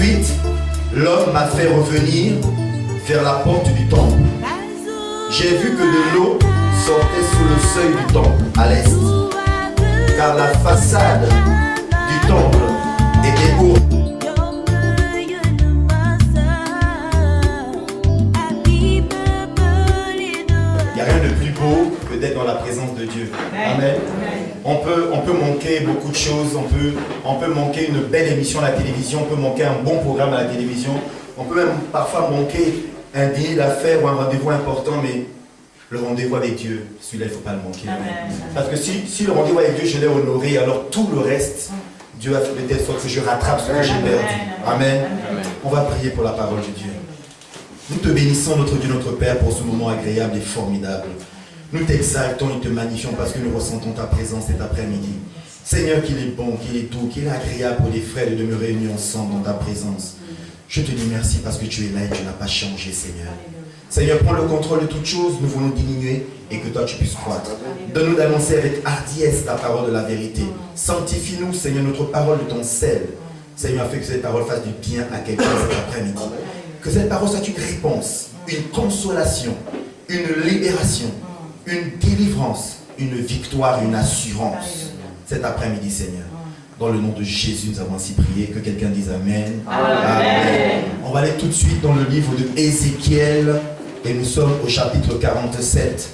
Ensuite, l'homme m'a fait revenir vers la porte du temple. J'ai vu que de l'eau sortait sous le seuil du temple, à l'est, car la façade du temple était haute. Il n'y a rien de plus beau que d'être dans la présence de Dieu. Amen. On peut manquer beaucoup de choses, on peut manquer une belle émission à la télévision, on peut manquer un bon programme à la télévision, on peut même parfois manquer un dîner d'affaires ou un rendez-vous important, mais le rendez-vous avec Dieu, celui-là, il ne faut pas le manquer. Amen. Parce que si le rendez-vous avec Dieu, je l'ai honoré, alors tout le reste, Dieu a fait de telle sorte que je rattrape ce que j'ai perdu. Amen. Amen. On va prier pour la parole de Dieu. Nous te bénissons, notre Dieu, notre Père, pour ce moment agréable et formidable. Nous t'exaltons et te magnifions parce que nous ressentons ta présence cet après-midi. Seigneur, qu'il est bon, qu'il est doux, qu'il est agréable pour les frères de demeurer unis ensemble dans ta présence. Je te dis merci parce que tu es là et tu n'as pas changé, Seigneur. Seigneur, prends le contrôle de toutes choses, nous voulons diminuer et que toi tu puisses croître. Donne-nous d'annoncer avec hardiesse ta parole de la vérité. Sanctifie-nous, Seigneur, notre parole de ton sel. Seigneur, fais que cette parole fasse du bien à quelqu'un cet après-midi. Que cette parole soit une réponse, une consolation, une libération, une délivrance, une victoire, une assurance. Cet après-midi, Seigneur. Dans le nom de Jésus, nous avons ainsi prié. Que quelqu'un dise Amen. Amen. Amen. On va aller tout de suite dans le livre de Ézéchiel. Et nous sommes au chapitre 47.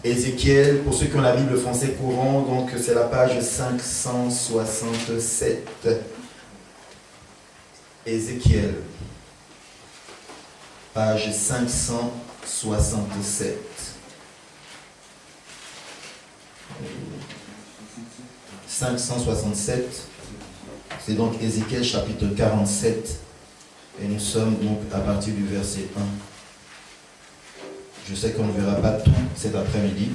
Ézéchiel, pour ceux qui ont la Bible français courant, donc c'est la page 567. Ézéchiel, page 567. C'est donc Ézéchiel chapitre 47 et nous sommes donc à partir du verset 1. Je sais qu'on ne verra pas tout cet après-midi.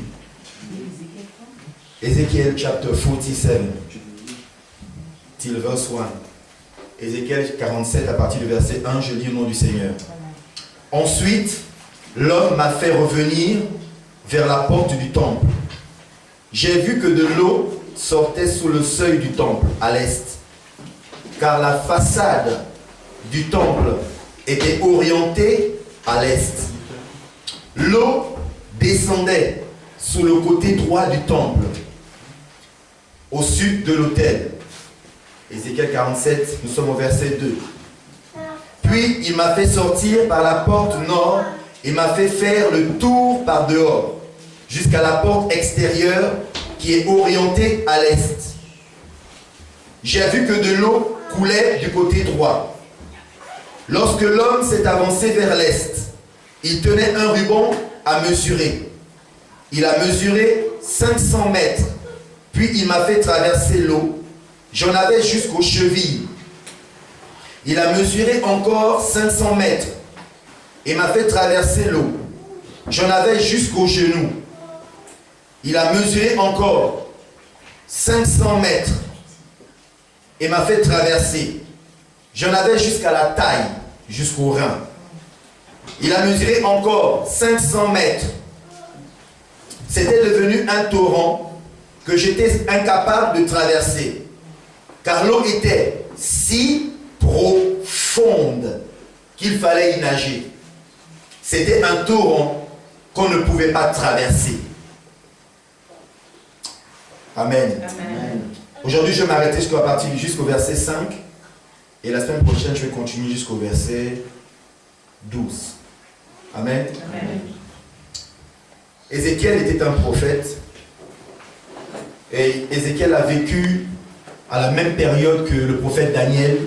Ézéchiel chapter 47 till verse 1. Ézéchiel 47 à partir du verset 1, je lis au nom du Seigneur. Ensuite, l'homme m'a fait revenir vers la porte du temple. J'ai vu que de l'eau sortait sous le seuil du temple, à l'est, car la façade du temple était orientée à l'est. L'eau descendait sous le côté droit du temple, au sud de l'autel. Ézéchiel 47, nous sommes au verset 2. Puis il m'a fait sortir par la porte nord et m'a fait faire le tour par dehors, jusqu'à la porte extérieure qui est orientée à l'est. J'ai vu que de l'eau coulait du côté droit. Lorsque l'homme s'est avancé vers l'est, il tenait un ruban à mesurer. Il a mesuré 500 mètres. Puis il m'a fait traverser l'eau. J'en avais jusqu'aux chevilles. Il a mesuré encore 500 mètres et m'a fait traverser l'eau. J'en avais jusqu'aux genoux. Il a mesuré encore 500 mètres et m'a fait traverser. J'en avais jusqu'à la taille, jusqu'au rein. Il a mesuré encore 500 mètres. C'était devenu un torrent que j'étais incapable de traverser, car l'eau était si profonde qu'il fallait y nager. C'était un torrent qu'on ne pouvait pas traverser. Amen. Amen. Aujourd'hui, je vais m'arrêter jusqu'au verset 5. Et la semaine prochaine, je vais continuer jusqu'au verset 12. Amen. Amen. Ézéchiel était un prophète. Et Ézéchiel a vécu à la même période que le prophète Daniel.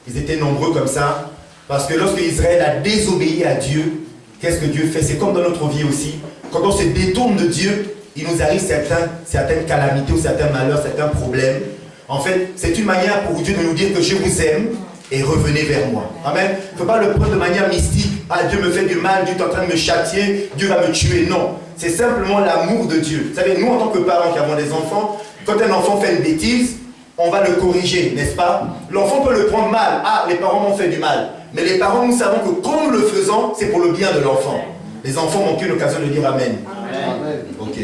Ils étaient nombreux comme ça. Parce que lorsque Israël a désobéi à Dieu, qu'est-ce que Dieu fait? C'est comme dans notre vie aussi. Quand on se détourne de Dieu, il nous arrive certaines calamités ou certains malheurs, certains problèmes. En fait, c'est une manière pour Dieu de nous dire que je vous aime et revenez vers moi. Amen. Il ne faut pas le prendre de manière mystique. Ah, Dieu me fait du mal, Dieu est en train de me châtier, Dieu va me tuer. Non. C'est simplement l'amour de Dieu. Vous savez, nous, en tant que parents qui avons des enfants, quand un enfant fait une bêtise, on va le corriger, n'est-ce pas? L'enfant peut le prendre mal. Ah, les parents m'ont fait du mal. Mais les parents, nous savons que quand nous le faisons, c'est pour le bien de l'enfant. Les enfants n'ont qu'une occasion de dire Amen. Amen. Ok.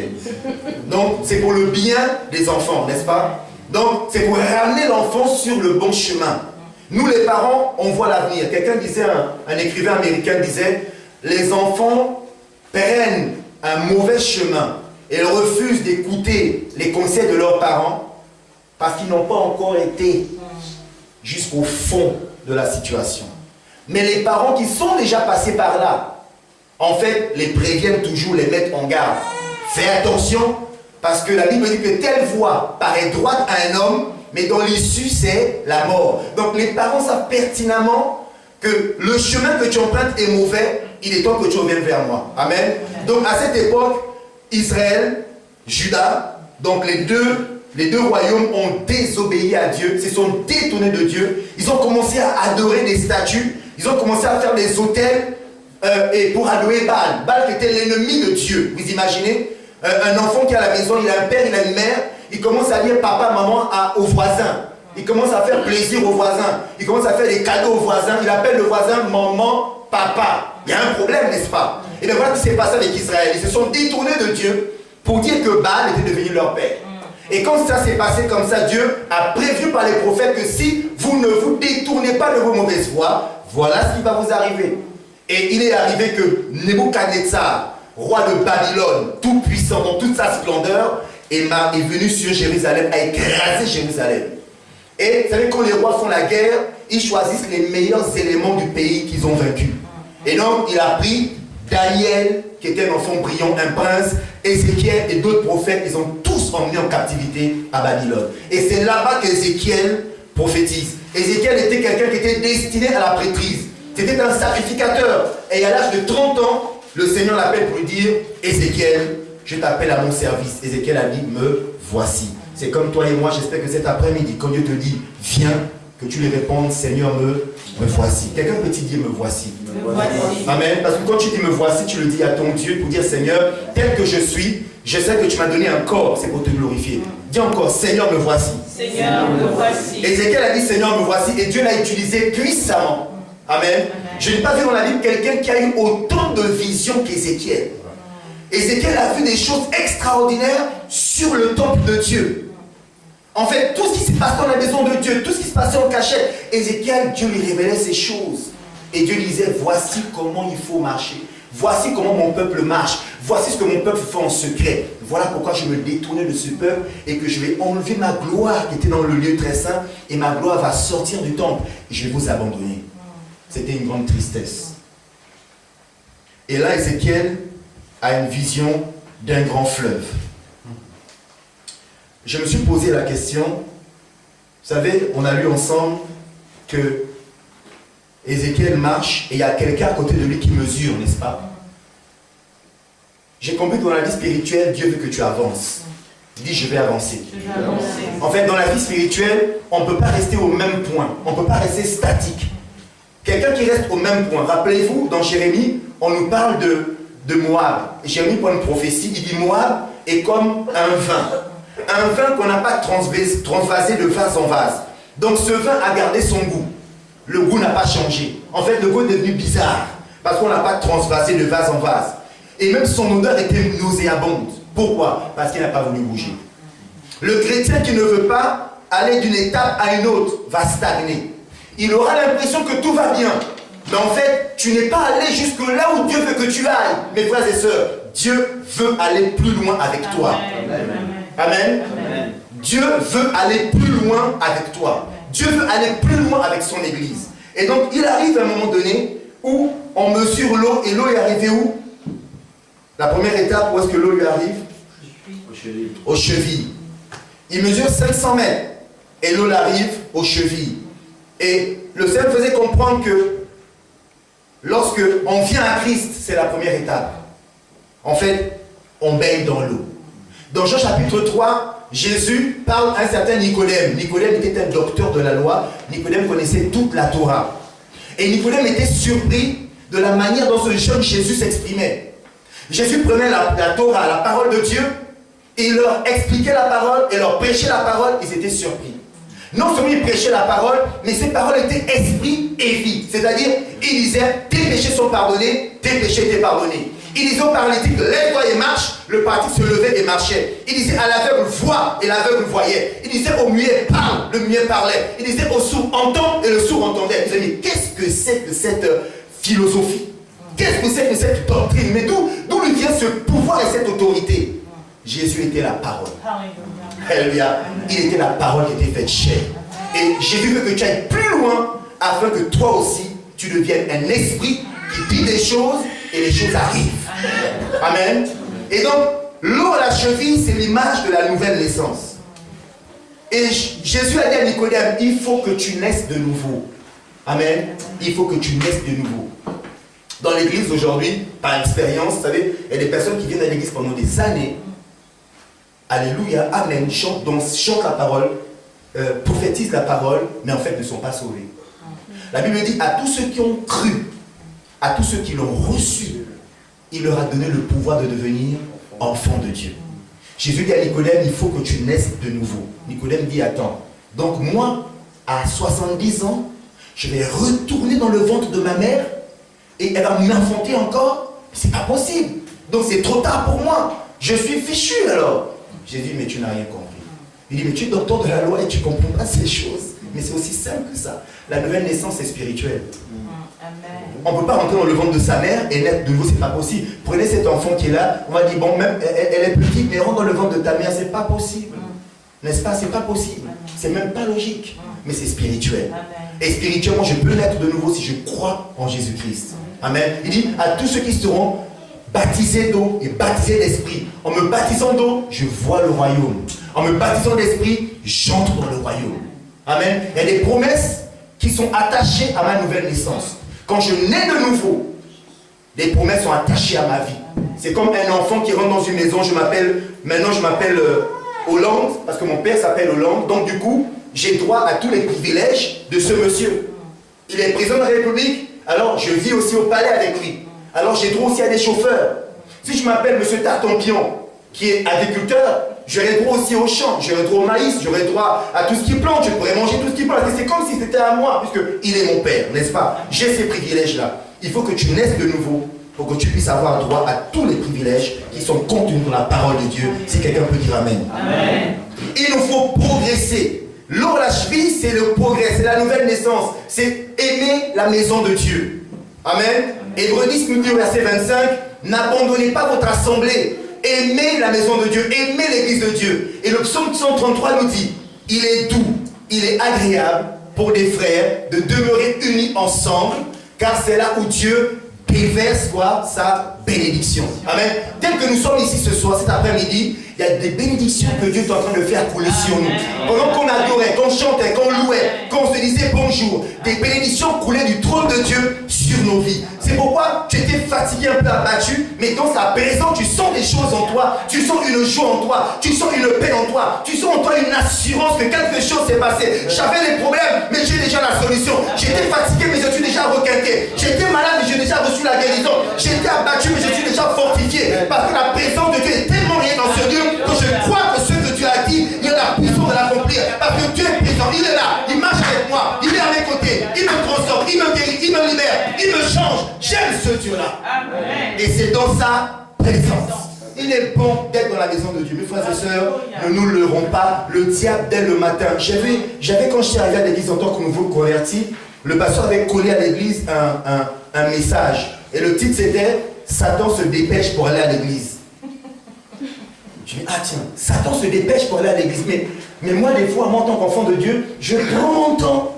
Donc, c'est pour le bien des enfants, n'est-ce pas? Donc, c'est pour ramener l'enfant sur le bon chemin. Nous les parents, on voit l'avenir. Quelqu'un disait, un écrivain américain disait, les enfants prennent un mauvais chemin et ils refusent d'écouter les conseils de leurs parents parce qu'ils n'ont pas encore été jusqu'au fond de la situation. Mais les parents qui sont déjà passés par là, en fait, les préviennent toujours, les mettent en garde. Fais attention, parce que la Bible dit que telle voie paraît droite à un homme, mais dont l'issue, c'est la mort. Donc les parents savent pertinemment que le chemin que tu empruntes est mauvais, il est temps que tu reviennes vers moi. Amen. Donc à cette époque, Israël, Juda, donc les deux royaumes ont désobéi à Dieu, se sont détournés de Dieu. Ils ont commencé à adorer des statues, ils ont commencé à faire des autels et pour adorer Baal. Baal qui était l'ennemi de Dieu. Vous imaginez un enfant qui est à la maison, il a un père, il a une mère, il commence à dire papa, maman aux voisins. Il commence à faire plaisir aux voisins. Il commence à faire des cadeaux aux voisins. Il appelle le voisin maman, papa. Il y a un problème, n'est-ce pas? Et bien voilà ce qui s'est passé avec Israël. Ils se sont détournés de Dieu pour dire que Baal était devenu leur père. Et quand ça s'est passé comme ça, Dieu a prévu par les prophètes que si vous ne vous détournez pas de vos mauvaises voies, voilà ce qui va vous arriver. Et il est arrivé que Nebuchadnezzar, roi de Babylone, tout puissant dans toute sa splendeur, est venu sur Jérusalem, a écrasé Jérusalem. Et vous savez, quand les rois font la guerre, ils choisissent les meilleurs éléments du pays qu'ils ont vaincu. Et donc, il a pris Daniel, qui était un enfant brillant, un prince, Ézéchiel et d'autres prophètes, ils ont tous emmenés en captivité à Babylone. Et c'est là-bas qu'Ézéchiel prophétise. Ézéchiel était quelqu'un qui était destiné à la prêtrise. C'était un sacrificateur. Et à l'âge de 30 ans, le Seigneur l'appelle pour lui dire, Ézéchiel, je t'appelle à mon service. Ézéchiel a dit, me voici. C'est comme toi et moi, j'espère que cet après-midi, quand Dieu te dit, viens, que tu lui répondes, Seigneur, me voici. Quelqu'un peut-il dire, me voici? Me voici. Amen. Parce que quand tu dis me voici, tu le dis à ton Dieu pour dire, Seigneur, tel que je suis, je sais que tu m'as donné un corps, c'est pour te glorifier. Dis encore, Seigneur, me voici. Seigneur, me voici. Ézéchiel a dit, Seigneur, me voici, et Dieu l'a utilisé puissamment. Amen. Je n'ai pas vu dans la Bible quelqu'un qui a eu autant de visions qu'Ézéchiel. Ézéchiel a vu des choses extraordinaires sur le temple de Dieu. En fait, tout ce qui se passait dans la maison de Dieu, tout ce qui se passait en cachette, Ézéchiel, Dieu lui révélait ces choses. Et Dieu lui disait, voici comment il faut marcher. Voici comment mon peuple marche. Voici ce que mon peuple fait en secret. Voilà pourquoi je me détournais de ce peuple et que je vais enlever ma gloire qui était dans le lieu très saint et ma gloire va sortir du temple et je vais vous abandonner. C'était une grande tristesse. Et là, Ézéchiel a une vision d'un grand fleuve. Je me suis posé la question, vous savez, on a lu ensemble que Ézéchiel marche et il y a quelqu'un à côté de lui qui mesure, n'est-ce pas? J'ai compris que dans la vie spirituelle, Dieu veut que tu avances. Dis, je vais avancer. En fait, dans la vie spirituelle, on ne peut pas rester au même point. On ne peut pas rester statique. Quelqu'un qui reste au même point. Rappelez-vous, dans Jérémie, on nous parle de Moab. Jérémie prend une prophétie, il dit Moab est comme un vin. Un vin qu'on n'a pas transvasé de vase en vase. Donc ce vin a gardé son goût. Le goût n'a pas changé. En fait, le goût est devenu bizarre. Parce qu'on n'a pas transvasé de vase en vase. Et même son odeur était nauséabonde. Pourquoi? Parce qu'il n'a pas voulu bouger. Le chrétien qui ne veut pas aller d'une étape à une autre va stagner. Il aura l'impression que tout va bien. Mais en fait, tu n'es pas allé jusque là où Dieu veut que tu ailles. Mes frères et sœurs, Dieu veut aller plus loin avec toi. Amen. Amen. Dieu veut aller plus loin avec toi. Dieu veut aller plus loin avec son église. Et donc, il arrive à un moment donné où on mesure l'eau. Et l'eau est arrivée où? La première étape, où est-ce que l'eau lui arrive? Aux chevilles. Il mesure 500 mètres. Et l'eau arrive aux chevilles. Et le Seigneur faisait comprendre que lorsque on vient à Christ, c'est la première étape. En fait, on baigne dans l'eau. Dans Jean chapitre 3, Jésus parle à un certain Nicodème. Nicodème était un docteur de la loi. Nicodème connaissait toute la Torah. Et Nicodème était surpris de la manière dont ce jeune Jésus s'exprimait. Jésus prenait la Torah, la parole de Dieu, et il leur expliquait la parole, et leur prêchait la parole, ils étaient surpris. Non seulement il prêchait la parole, mais ces paroles étaient esprit et vie. C'est-à-dire, il disait, tes péchés sont pardonnés, tes péchés étaient pardonnés. Il disait au paralytique, lève-toi et marche. Le paralytique se levait et marchait. Il disait à l'aveugle, vois, et l'aveugle voyait. Il disait au muet, parle, le muet parlait. Il disait au sourd, entends, et le sourd entendait. Mes amis, qu'est-ce que c'est que cette philosophie? Qu'est-ce que c'est que cette doctrine? Mais d'où lui vient ce pouvoir et cette autorité? Jésus était la parole. Alléluia. Il était la parole qui était faite chair. Et Jésus veut que tu ailles plus loin afin que toi aussi, tu deviennes un esprit qui dit des choses et les choses arrivent. Amen. Et donc, l'eau à la cheville, c'est l'image de la nouvelle naissance. Et Jésus a dit à Nicodème, il faut que tu naisses de nouveau. Amen. Il faut que tu naisses de nouveau. Dans l'église aujourd'hui, par expérience, vous savez, il y a des personnes qui viennent à l'église pendant des années. Alléluia, amen, chantent la parole, prophétisent la parole, mais en fait ne sont pas sauvés. La Bible dit, à tous ceux qui ont cru, à tous ceux qui l'ont reçu, il leur a donné le pouvoir de devenir enfants de Dieu. Jésus dit à Nicodème, il faut que tu naisses de nouveau. Nicodème dit, attends, donc moi, à 70 ans, je vais retourner dans le ventre de ma mère et elle va m'enfanter encore? C'est pas possible. Donc c'est trop tard pour moi. Je suis fichu alors. J'ai dit, mais tu n'as rien compris. Il dit, mais tu es docteur de la loi et tu ne comprends pas ces choses. Mais c'est aussi simple que ça. La nouvelle naissance est spirituelle. On ne peut pas rentrer dans le ventre de sa mère et naître de nouveau, c'est pas possible. Prenez cet enfant qui est là, on va dire, bon, même elle est petite, mais rentre dans le ventre de ta mère, c'est pas possible. N'est-ce pas? C'est pas possible. C'est même pas logique. Mais c'est spirituel. Et spirituellement, je peux naître de nouveau si je crois en Jésus-Christ. Amen. Il dit, à tous ceux qui seront baptisés d'eau et baptisés d'esprit. En me baptisant d'eau, je vois le royaume. En me baptisant d'esprit, j'entre dans le royaume. Amen. Il y a des promesses qui sont attachées à ma nouvelle naissance. Quand je nais de nouveau, des promesses sont attachées à ma vie. C'est comme un enfant qui rentre dans une maison. Maintenant je m'appelle Hollande, parce que mon père s'appelle Hollande. Donc du coup, j'ai droit à tous les privilèges de ce monsieur. Il est président de la République, alors je vis aussi au palais avec lui. Alors j'ai droit aussi à des chauffeurs. Si je m'appelle monsieur Tartampion, qui est agriculteur, j'aurai droit aussi au champ, j'aurai droit au maïs, j'aurai droit à tout ce qui plante, je pourrais manger tout ce qui plante. C'est comme si c'était à moi, puisqu'il est mon père, n'est-ce pas? J'ai ces privilèges-là. Il faut que tu naisses de nouveau pour que tu puisses avoir droit à tous les privilèges qui sont contenus dans la parole de Dieu. Si quelqu'un peut dire Amen. Amen. Il nous faut progresser. L'eau à la cheville, c'est le progrès, c'est la nouvelle naissance. C'est aimer la maison de Dieu. Amen. Hébreux 10 nous dit au verset 25, n'abandonnez pas votre assemblée. Aimez la maison de Dieu, aimez l'église de Dieu. Et le psaume 133 nous dit, il est doux, il est agréable pour des frères de demeurer unis ensemble, car c'est là où Dieu déverse quoi? Sa bénédiction. Amen. Tel que nous sommes ici ce soir, cet après-midi, il y a des bénédictions que Dieu est en train de faire couler sur nous. Pendant qu'on adorait, qu'on chantait, qu'on louait, qu'on se disait bonjour, des bénédictions coulaient du trône de Dieu sur nos vies. C'est pourquoi tu étais fatigué, un peu abattu, mais dans sa présence, tu sens des choses en toi, tu sens une joie en toi, tu sens une paix en toi, tu sens en toi une assurance que quelque chose s'est passé. J'avais des problèmes, mais j'ai déjà la solution. J'étais fatigué, mais je suis déjà requinqué. J'étais malade, mais j'ai déjà reçu la guérison. J'étais abattu, mais je suis déjà fortifié. Parce que la présence de Dieu est tellement réelle dans ce lieu que je crois que ce que tu as dit, il y a la puissance de l'accomplir. Parce que Dieu est présent, il est là, il marche avec moi, il est à mes côtés, il me transforme, il me guérit, il me libère, il me change. J'aime ce Dieu-là. Et c'est dans sa présence. Il est bon d'être dans la maison de Dieu. Mes frères et sœurs, ne nous leurrons pas. Le diable, dès le matin, j'avais quand je suis arrivé à l'église en tant que nouveau converti, le pasteur avait collé à l'église un message. Et le titre c'était « Satan se dépêche pour aller à l'église ». Je me dis, ah tiens, Satan se dépêche pour aller à l'église. Mais moi, des fois, moi, en tant qu'enfant de Dieu, je prends mon temps.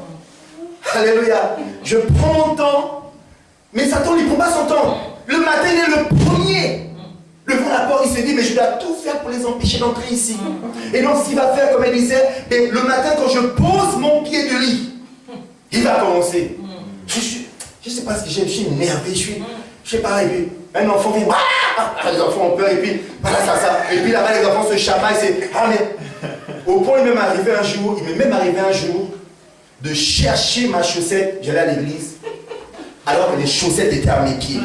Alléluia. Je prends mon temps. Mais Satan ne prend pas son temps. Le matin, il est le premier. Devant la porte, il se dit, mais je dois tout faire pour les empêcher d'entrer ici. Et donc, ce qu'il va faire, comme elle disait, le matin, quand je pose mon pied de lit, il va commencer. Je ne sais pas ce que j'ai, je suis énervé, je sais pas, et puis un enfant vient, les enfants ont peur, et puis voilà, ça. Et puis là-bas, les enfants se chamaillent, mais au point, il m'est même arrivé un jour de chercher ma chaussette, j'allais à l'église, alors que les chaussettes étaient à mes pieds.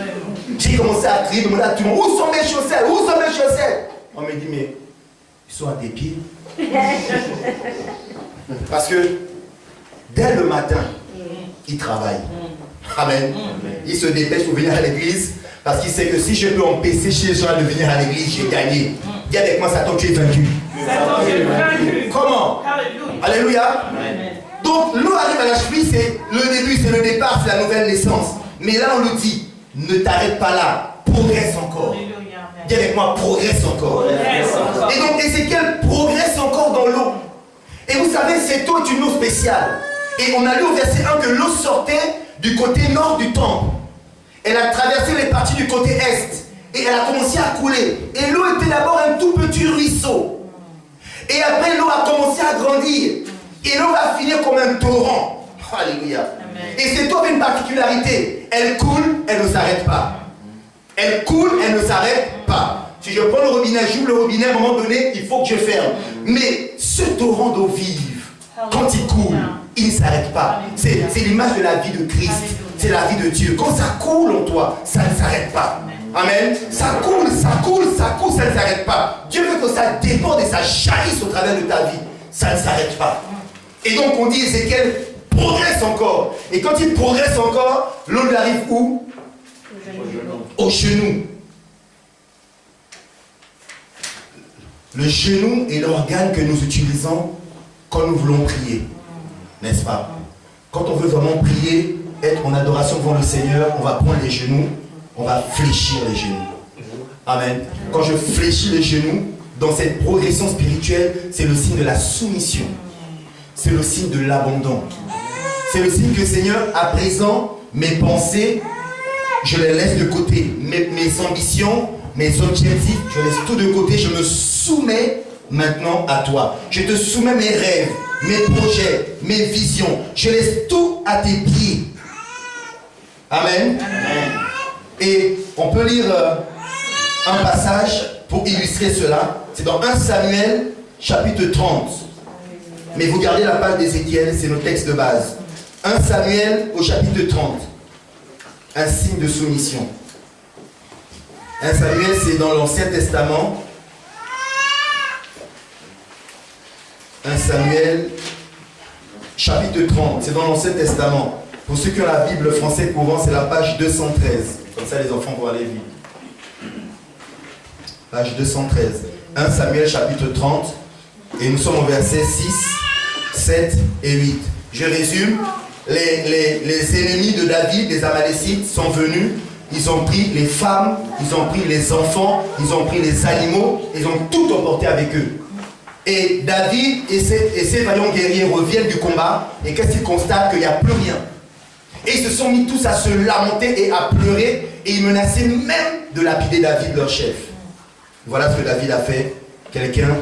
J'ai commencé à crier, demander à tout le monde, où sont mes chaussettes? Où sont mes chaussettes? On me dit, mais ils sont à tes pieds. Parce que dès le matin, ils travaillent. Amen. Ils se dépêchent pour venir à l'église. Parce qu'il sait que si je peux empêcher chez les gens de venir à l'église, j'ai gagné. Dis avec moi, Satan, tu es vaincu. Satan, tu es vaincu. Comment? Alléluia. Alléluia. Amen. Donc l'eau arrive à la cheville, c'est le début, c'est le départ, c'est la nouvelle naissance. Mais là on nous dit, ne t'arrête pas là, progresse encore. Alléluia. Dis avec moi, progresse encore. Progresse encore. Et donc Ézéchiel progresse encore dans l'eau. Et vous savez, cette eau est une eau spéciale. Et on a lu au verset 1 que l'eau sortait du côté nord du temple. Elle a traversé les parties du côté est. Et elle a commencé à couler. Et l'eau était d'abord un tout petit ruisseau. Et après l'eau a commencé à grandir. Et l'eau va finir comme un torrent. Alléluia. Amen. Et cette eau a une particularité. Elle coule, elle ne s'arrête pas. Elle coule, elle ne s'arrête pas. Si je prends le robinet, j'ouvre le robinet, à un moment donné, il faut que je ferme. Mais ce torrent d'eau vive, quand il coule, il ne s'arrête pas. C'est l'image de la vie de Christ. C'est la vie de Dieu. Quand ça coule en toi, ça ne s'arrête pas. Amen. Ça coule, ça coule, ça coule, ça ne s'arrête pas. Dieu veut que ça déborde et ça jaillisse au travers de ta vie. Ça ne s'arrête pas. Et donc on dit Ézéchiel progresse encore. Et quand il progresse encore, l'eau lui arrive où? Au genou. Le genou est l'organe que nous utilisons quand nous voulons prier. N'est-ce pas? Quand on veut vraiment prier, être en adoration devant le Seigneur, on va prendre les genoux, on va fléchir les genoux. Amen. Quand je fléchis les genoux, dans cette progression spirituelle, c'est le signe de la soumission. C'est le signe de l'abandon. C'est le signe que Seigneur, à présent, mes pensées, je les laisse de côté. Mes ambitions, mes objectifs, je laisse tout de côté. Je me soumets maintenant à toi. Je te soumets mes rêves, mes projets, mes visions. Je laisse tout à tes pieds. Amen. Amen. Et on peut lire un passage pour illustrer cela. C'est dans 1 Samuel, chapitre 30. Mais vous gardez la page d'Ézéchiel, c'est notre texte de base. 1 Samuel au chapitre 30. Un signe de soumission. 1 Samuel, c'est dans l'Ancien Testament. 1 Samuel, chapitre 30. C'est dans l'Ancien Testament. Pour ceux qui ont la Bible français courant, c'est la page 213. Comme ça, les enfants vont aller vite. Page 213. 1 Samuel, chapitre 30. Et nous sommes au verset 6, 7 et 8. Je résume. Les ennemis de David, les Amalécites, sont venus. Ils ont pris les femmes, ils ont pris les enfants, ils ont pris les animaux, ils ont tout emporté avec eux. Et David et ses vaillants guerriers reviennent du combat. Et qu'est-ce qu'ils constatent? Qu'il n'y a plus rien. Et ils se sont mis tous à se lamenter et à pleurer. Et ils menaçaient même de lapider David, leur chef. Voilà ce que David a fait. Quelqu'un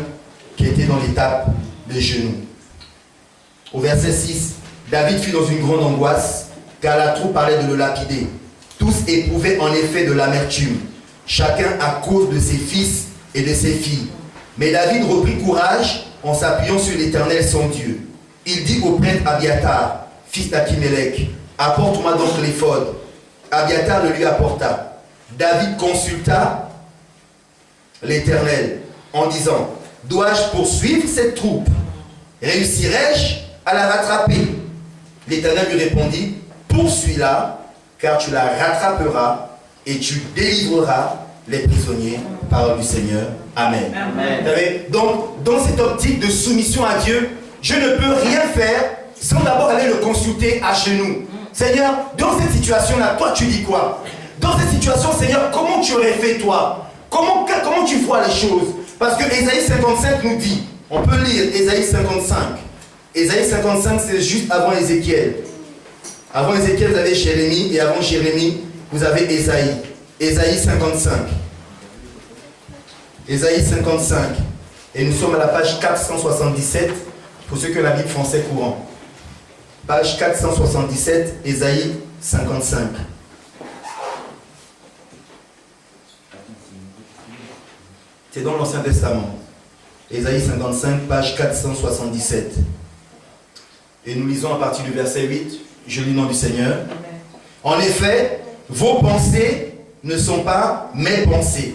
qui était dans l'étape des genoux. Au verset 6, David fut dans une grande angoisse, car la troupe parlait de le lapider. Tous éprouvaient en effet de l'amertume, chacun à cause de ses fils et de ses filles. Mais David reprit courage en s'appuyant sur l'Éternel son Dieu. Il dit au prêtre Abiatar, fils d'Akimélec, apporte-moi donc l'éphod. Abiatar le lui apporta. David consulta l'Éternel en disant, dois-je poursuivre cette troupe? Réussirai-je à la rattraper? L'Éternel lui répondit, poursuis-la, car tu la rattraperas et tu délivreras les prisonniers, parole du Seigneur. Amen. Amen. Vous savez, donc, dans cette optique de soumission à Dieu, je ne peux rien faire sans d'abord aller le consulter à genoux. Seigneur, dans cette situation-là, toi tu dis quoi? Dans cette situation, Seigneur, comment tu aurais fait toi? Comment tu vois les choses? Parce que Ésaïe 55 nous dit, on peut lire Ésaïe 55. Ésaïe 55, c'est juste avant Ézéchiel. Avant Ézéchiel, vous avez Jérémie, et avant Jérémie, vous avez Ésaïe. Ésaïe 55. Ésaïe 55. Et nous sommes à la page 477, pour ceux qui ont la Bible français courant. Page 477, Ésaïe 55. C'est dans l'Ancien Testament. Ésaïe 55, page 477. Et nous lisons à partir du verset 8. Je lis le nom du Seigneur. Amen. En effet, vos pensées ne sont pas mes pensées,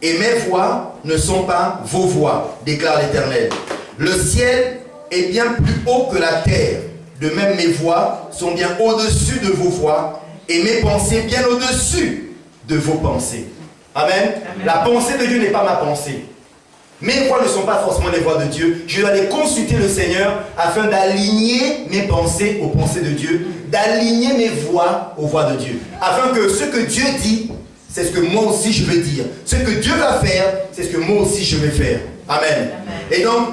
et mes voix ne sont pas vos voix, déclare l'Éternel. Le ciel est bien plus haut que la terre. De même, mes voix sont bien au-dessus de vos voix, et mes pensées bien au-dessus de vos pensées. Amen. La pensée de Dieu n'est pas ma pensée. Mes voix ne sont pas forcément les voix de Dieu. Je dois aller consulter le Seigneur afin d'aligner mes pensées aux pensées de Dieu, d'aligner mes voix aux voix de Dieu. Afin que ce que Dieu dit, c'est ce que moi aussi je veux dire. Ce que Dieu va faire, c'est ce que moi aussi je vais faire. Amen. Et donc,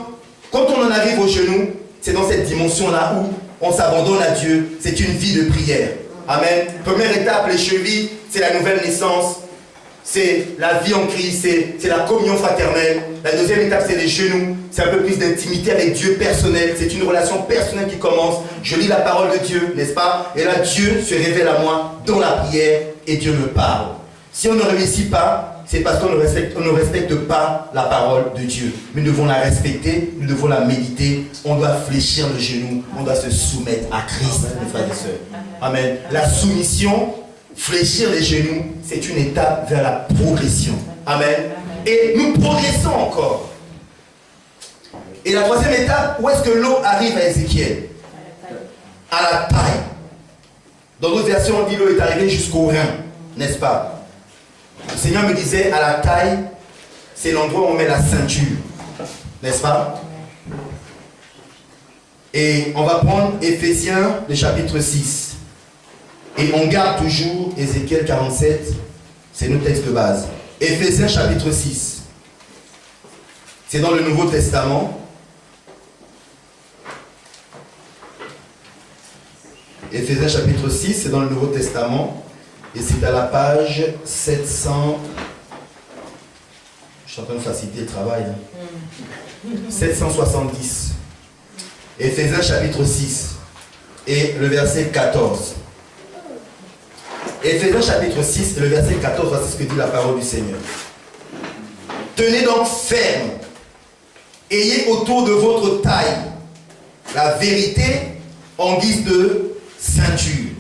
quand on en arrive aux genoux, c'est dans cette dimension-là où on s'abandonne à Dieu. C'est une vie de prière. Amen. Première étape, les chevilles, c'est la nouvelle naissance. C'est la vie en Christ, c'est la communion fraternelle. La deuxième étape, c'est les genoux. C'est un peu plus d'intimité avec Dieu personnel. C'est une relation personnelle qui commence. Je lis la parole de Dieu, n'est-ce pas? Et là, Dieu se révèle à moi dans la prière et Dieu me parle. Si on ne réussit pas, c'est parce qu'on ne respecte pas la parole de Dieu. Nous devons la respecter, nous devons la méditer. On doit fléchir le genou, on doit se soumettre à Christ, mes frères et sœurs. Amen. La soumission, fléchir les genoux, c'est une étape vers la progression. Amen. Et nous progressons encore. Et la troisième étape, où est-ce que l'eau arrive à Ézéchiel? À la taille. Dans d'autres versions, on dit l'eau est arrivée jusqu'au rein, n'est-ce pas? Le Seigneur me disait, à la taille, c'est l'endroit où on met la ceinture, n'est-ce pas? Et on va prendre Éphésiens, le chapitre 6. Et on garde toujours Ézéchiel 47, c'est nos textes de base. Éphésiens chapitre 6. C'est dans le Nouveau Testament. Éphésiens chapitre 6, c'est dans le Nouveau Testament. Et c'est à la page 700. Je suis en train de faciliter le travail. 770. Éphésiens chapitre 6. Et le verset 14. Éphésiens chapitre 6 et le verset 14, voici ce que dit la parole du Seigneur. Tenez donc ferme. Ayez autour de votre taille la vérité en guise de ceinture.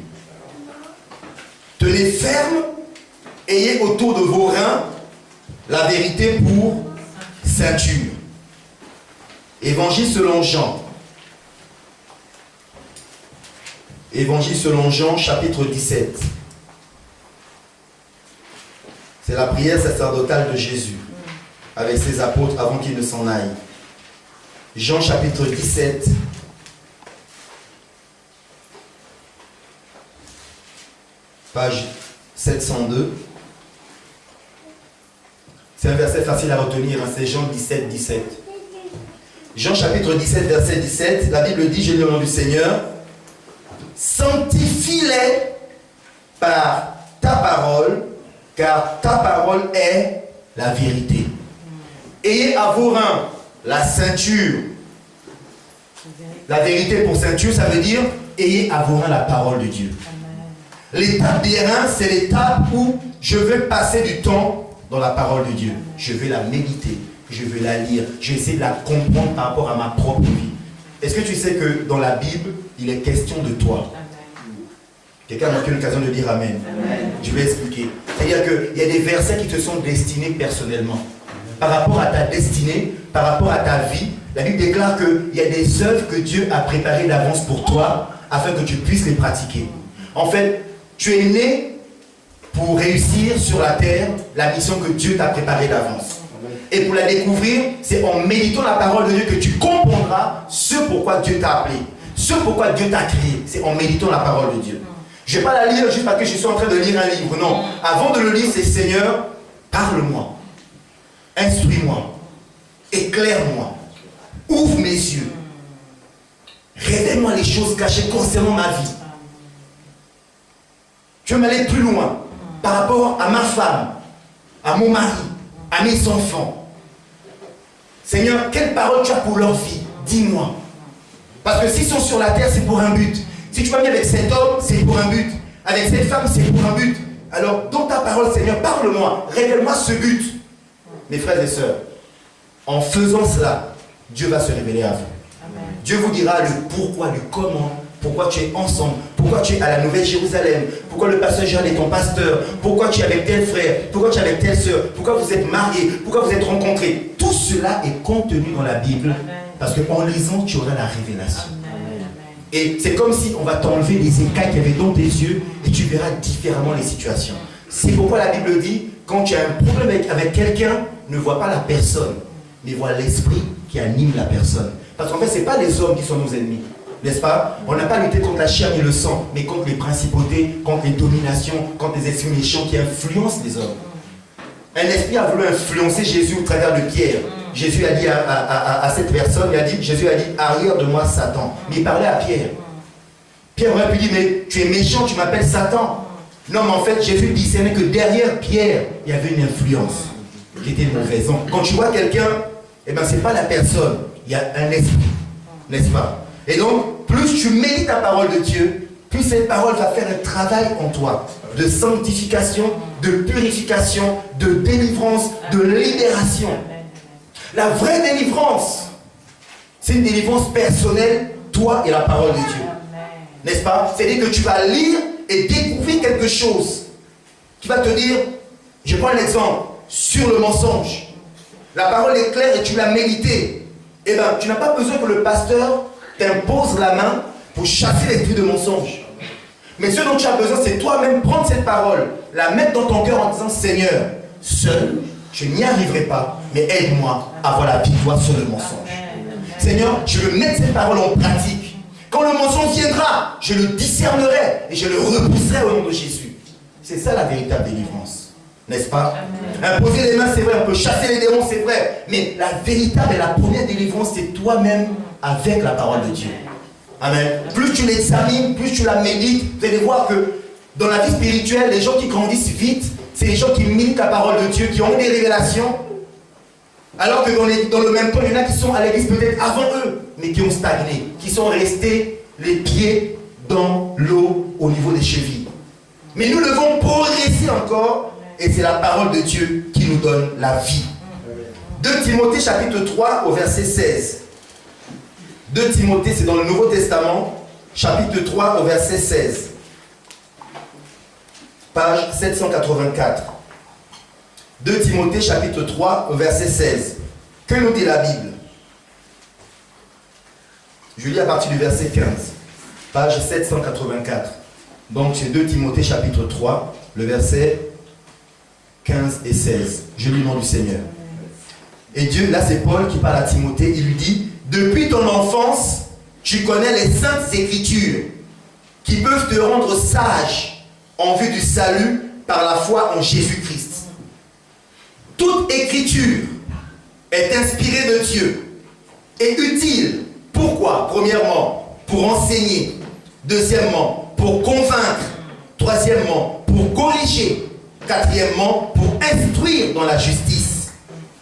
Tenez ferme, ayez autour de vos reins la vérité pour ceinture. Évangile selon Jean. Évangile selon Jean, chapitre 17. C'est la prière sacerdotale de Jésus avec ses apôtres avant qu'ils ne s'en aillent. Jean, chapitre 17. Page 702. C'est un verset facile à retenir, hein, c'est Jean 17, 17. Jean chapitre 17, verset 17, la Bible dit, je lis au nom du Seigneur, sanctifie-les par ta parole, car ta parole est la vérité. Ayez à vos reins la ceinture. La vérité pour ceinture, ça veut dire, ayez à vos reins la parole de Dieu. L'étape des reins, c'est l'étape où je vais passer du temps dans la parole de Dieu. Je vais la méditer, je vais la lire, je vais essayer de la comprendre par rapport à ma propre vie. Est-ce que tu sais que dans la Bible, il est question de toi? Quelqu'un a eu l'occasion de dire Amen. Amen. Je vais expliquer. C'est-à-dire qu'il y a des versets qui te sont destinés personnellement. Par rapport à ta destinée, par rapport à ta vie, la Bible déclare qu'il y a des œuvres que Dieu a préparées d'avance pour toi afin que tu puisses les pratiquer. En fait, tu es né pour réussir sur la terre la mission que Dieu t'a préparée d'avance. Et pour la découvrir, c'est en méditant la parole de Dieu que tu comprendras ce pourquoi Dieu t'a appelé, ce pourquoi Dieu t'a créé. C'est en méditant la parole de Dieu. Je ne vais pas la lire juste parce que je suis en train de lire un livre. Non. Avant de le lire, c'est Seigneur, parle-moi, instruis-moi, éclaire-moi, ouvre mes yeux, révèle-moi les choses cachées concernant ma vie. Je veux m'aller plus loin par rapport à ma femme, à mon mari, à mes enfants. Seigneur, quelle parole tu as pour leur vie? Dis-moi. Parce que s'ils sont sur la terre, c'est pour un but. Si tu vas bien avec cet homme, c'est pour un but. Avec cette femme, c'est pour un but. Alors, dans ta parole, Seigneur, parle-moi. Révèle-moi ce but. Mes frères et sœurs, en faisant cela, Dieu va se révéler à vous. Amen. Dieu vous dira le pourquoi, le comment. Pourquoi tu es ensemble, pourquoi tu es à la Nouvelle Jérusalem, pourquoi le pasteur Jean est ton pasteur, pourquoi tu es avec tel frère, pourquoi tu es avec telle soeur, pourquoi vous êtes mariés, pourquoi vous êtes rencontrés. Tout cela est contenu dans la Bible. Amen. Parce qu'en lisant, tu auras la révélation. Amen. Et c'est comme si on va t'enlever les écailles qu'il y avait dans tes yeux et tu verras différemment les situations. C'est pourquoi la Bible dit, quand tu as un problème avec quelqu'un, ne vois pas la personne, mais vois l'esprit qui anime la personne. Parce qu'en fait, ce n'est pas les hommes qui sont nos ennemis. N'est-ce pas? On n'a pas lutté contre la chair ni le sang, mais contre les principautés, contre les dominations, contre les esprits méchants qui influencent les hommes. Un esprit a voulu influencer Jésus au travers de Pierre. Jésus a dit à cette personne, Jésus a dit, arrière de moi Satan. Mais il parlait à Pierre. Pierre aurait pu dire, mais tu es méchant, tu m'appelles Satan. Non, mais en fait, Jésus discernait que derrière Pierre, il y avait une influence qui était mauvaise. Donc, quand tu vois quelqu'un, eh ben, ce n'est pas la personne, il y a un esprit, n'est-ce pas? Et donc, plus tu médites la parole de Dieu, plus cette parole va faire un travail en toi de sanctification, de purification, de délivrance, de libération. La vraie délivrance, c'est une délivrance personnelle, toi et la parole de Dieu. N'est-ce pas? C'est-à-dire que tu vas lire et découvrir quelque chose qui va te dire, je prends un exemple, sur le mensonge. La parole est claire et tu l'as médité. Eh bien, tu n'as pas besoin que le pasteur t'impose la main pour chasser l'esprit de mensonge. Mais ce dont tu as besoin, c'est toi-même prendre cette parole, la mettre dans ton cœur en disant, Seigneur, seul, je n'y arriverai pas, mais aide-moi à avoir la victoire sur le mensonge. Seigneur, je veux mettre cette parole en pratique. Quand le mensonge viendra, je le discernerai et je le repousserai au nom de Jésus. C'est ça la véritable délivrance. N'est-ce pas? Imposer les mains, c'est vrai, on peut chasser les démons, c'est vrai. Mais la véritable et la première délivrance, c'est toi-même avec la parole de Dieu. Amen. Plus tu l'examines, plus tu la médites, vous allez voir que dans la vie spirituelle, les gens qui grandissent vite, c'est les gens qui méditent la parole de Dieu, qui ont des révélations. Alors que dans le même temps, il y en a qui sont à l'église peut-être avant eux, mais qui ont stagné, qui sont restés les pieds dans l'eau au niveau des chevilles. Mais nous devons progresser encore, et c'est la parole de Dieu qui nous donne la vie. 2 Timothée chapitre 3 au verset 16. 2 Timothée, c'est dans le Nouveau Testament, chapitre 3 au verset 16. Page 784. 2 Timothée chapitre 3 au verset 16. Que nous dit la Bible? Je lis à partir du verset 15. Page 784. Donc c'est 2 Timothée chapitre 3, le verset 15 et 16. Je lis le nom du Seigneur. Et Dieu, là c'est Paul qui parle à Timothée, il lui dit, depuis ton enfance, tu connais les saintes écritures qui peuvent te rendre sage en vue du salut par la foi en Jésus-Christ. Toute écriture est inspirée de Dieu et utile. Pourquoi? Premièrement, pour enseigner. Deuxièmement, pour convaincre. Troisièmement, pour corriger. Quatrièmement, pour instruire dans la justice.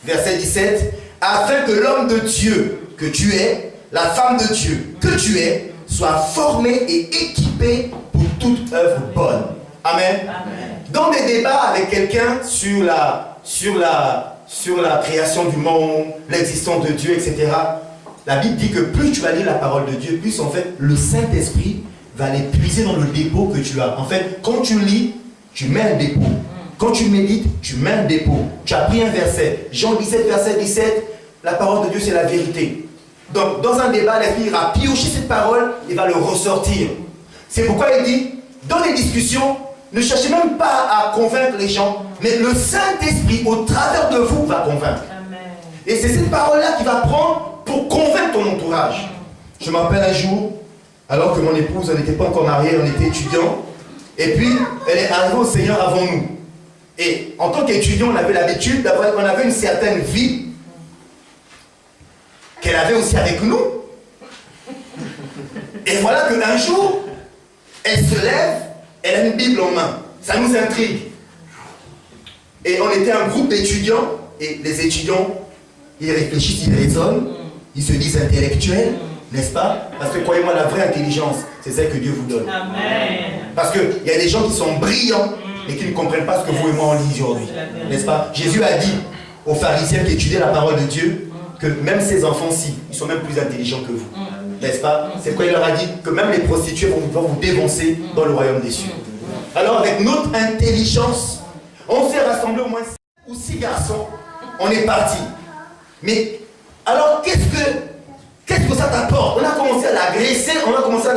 Verset 17. Afin que l'homme de Dieu que tu es, la femme de Dieu que tu es, soit formé et équipé pour toute œuvre bonne. Amen. Amen. Dans des débats avec quelqu'un sur la création du monde, l'existence de Dieu, etc., la Bible dit que plus tu vas lire la parole de Dieu, plus en fait le Saint-Esprit va aller puiser dans le dépôt que tu as. En fait, quand tu lis, tu mets un dépôt. Quand tu médites, tu mets un dépôt. Tu as pris un verset. Jean 17, verset 17, la parole de Dieu, c'est la vérité. Donc, dans un débat, l'Esprit ira piocher cette parole et va le ressortir. C'est pourquoi il dit, dans les discussions, ne cherchez même pas à convaincre les gens, mais le Saint-Esprit, au travers de vous, va convaincre. Amen. Et c'est cette parole-là qui va prendre pour convaincre ton entourage. Je me rappelle un jour, alors que mon épouse, on n'était pas encore mariés, on était étudiants, et puis, elle est arrivée au Seigneur avant nous. Et en tant qu'étudiant, on avait l'habitude d'avoir, on avait une certaine vie qu'elle avait aussi avec nous. Et voilà qu'un jour, elle se lève, elle a une Bible en main. Ça nous intrigue. Et on était un groupe d'étudiants, et les étudiants, ils réfléchissent, ils raisonnent, ils se disent intellectuels, n'est-ce pas? Parce que croyez-moi, la vraie intelligence, c'est celle que Dieu vous donne. Amen. Parce qu'il y a des gens qui sont brillants, et qui ne comprennent pas ce que vous et moi on lit aujourd'hui. N'est-ce pas? Jésus a dit aux pharisiens qui étudiaient la parole de Dieu que même ces enfants-ci, ils sont même plus intelligents que vous. N'est-ce pas? C'est pourquoi il leur a dit que même les prostituées vont vous dévancer dans le royaume des cieux. Alors avec notre intelligence, on s'est rassemblés au moins 5 ou 6 garçons. On est partis. Mais alors qu'est-ce que ça t'apporte? On a commencé à l'agresser, on a commencé,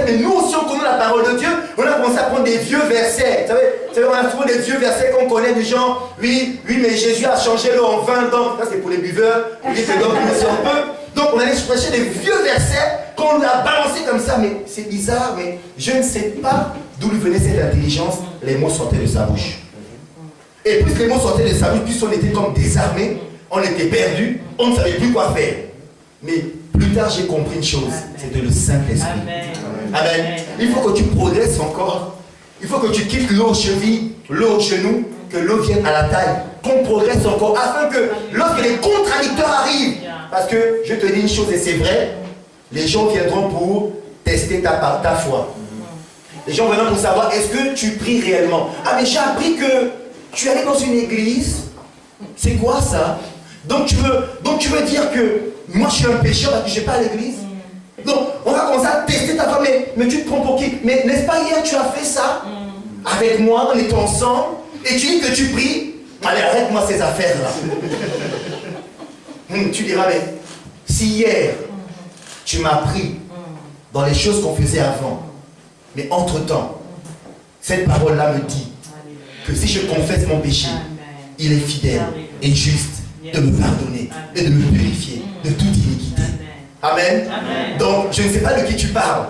mais nous aussi on connaît la parole de Dieu, On a commencé à prendre des vieux versets. Vous savez, on a souvent des vieux versets qu'on connaît du genre, oui, mais Jésus a changé l'eau en 20 ans. Ça, c'est pour les buveurs. Oui, c'est donc aussi un peu. Donc, on allait chercher des vieux versets qu'on a balancés comme ça. Mais c'est bizarre, mais je ne sais pas d'où lui venait cette intelligence. Les mots sortaient de sa bouche. Et plus les mots sortaient de sa bouche, plus on était comme désarmés, on était perdus, on ne savait plus quoi faire. Mais plus tard, j'ai compris une chose, c'était le Saint-Esprit. Amen. Il faut que tu progresses encore. Il faut que tu quittes l'eau aux chevilles, l'eau aux genoux, que l'eau vienne à la taille, qu'on progresse encore, afin que lorsque les contradicteurs arrivent, parce que je te dis une chose et c'est vrai, les gens viendront pour tester ta foi. Les gens viendront pour savoir est-ce que tu pries réellement. Ah mais j'ai appris que tu allais dans une église. C'est quoi ça? Donc tu veux dire que moi je suis un pécheur parce que je n'ai pas à l'église? Donc on va commencer à tester ta foi, mais tu te prends pour qui? Mais n'est-ce pas hier tu as fait ça avec moi, on était ensemble, et tu dis que tu pries? Allez, arrête-moi ces affaires-là. Tu diras, mais si hier tu m'as pris dans les choses qu'on faisait avant, mais entre-temps, cette parole-là me dit que si je confesse mon péché, il est fidèle et juste de me pardonner et de me purifier de toute iniquité. Amen. Donc, je ne sais pas de qui tu parles.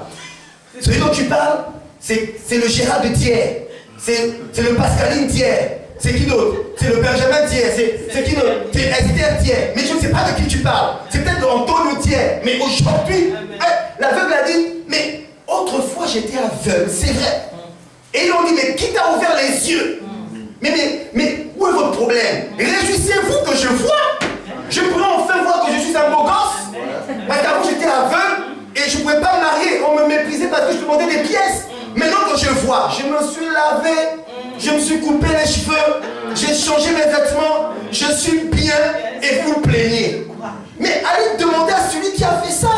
Celui dont tu parles, c'est le Gérard de Thiers. C'est le Pascaline Thiers. C'est qui d'autre? C'est le Benjamin Thiers. C'est qui d'autre? C'est Esther Thiers. Mais je ne sais pas de qui tu parles. C'est peut-être Antonio Thiers. Mais aujourd'hui, l'aveugle a dit, mais autrefois j'étais aveugle, c'est vrai. Et ils ont dit, mais qui t'a ouvert les yeux? Mais où est votre problème? Réjouissez-vous que je vois. Je pourrais enfin voir que je suis un beau gosse. Parce qu'avant j'étais aveugle et je ne pouvais pas me marier. On me méprisait parce que je demandais des pièces. Maintenant que je vois, je me suis lavé, je me suis coupé les cheveux, j'ai changé mes vêtements, je suis bien et vous plaignez. Mais allez demander à celui qui a fait ça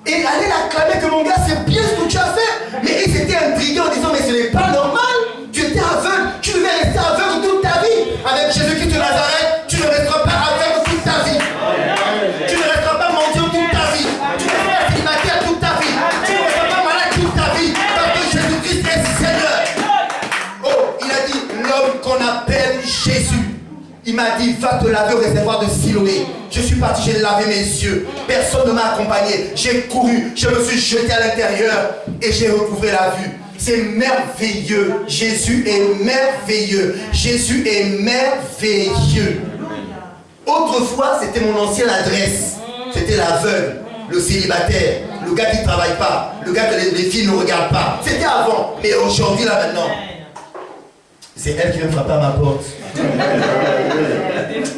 et allez l'acclamer que mon gars c'est bien ce que tu as fait. Mais ils étaient intrigués en disant mais ce n'est pas normal. Tu étais aveugle, tu devais rester aveugle toute ta vie. Avec Jésus-Christ de Nazareth, tu ne resteras pas aveugle toute ta vie. Tu ne resteras pas mendiant toute ta vie. Tu ne resteras pas célibataire toute ta vie. Tu ne resteras pas malade toute ta vie. Parce que Jésus-Christ est Seigneur. Oh, il a dit l'homme qu'on appelle Jésus. Il m'a dit, va te laver au réservoir de Siloé. Je suis parti, j'ai lavé mes yeux. Personne ne m'a accompagné. J'ai couru, je me suis jeté à l'intérieur et j'ai recouvré la vue. C'est merveilleux. Jésus est merveilleux. Jésus est merveilleux. Autrefois, c'était mon ancienne adresse. C'était l'aveugle, le célibataire, le gars qui ne travaille pas, le gars que les filles ne regardent pas. C'était avant. Mais aujourd'hui, là maintenant, c'est elle qui vient frapper à ma porte.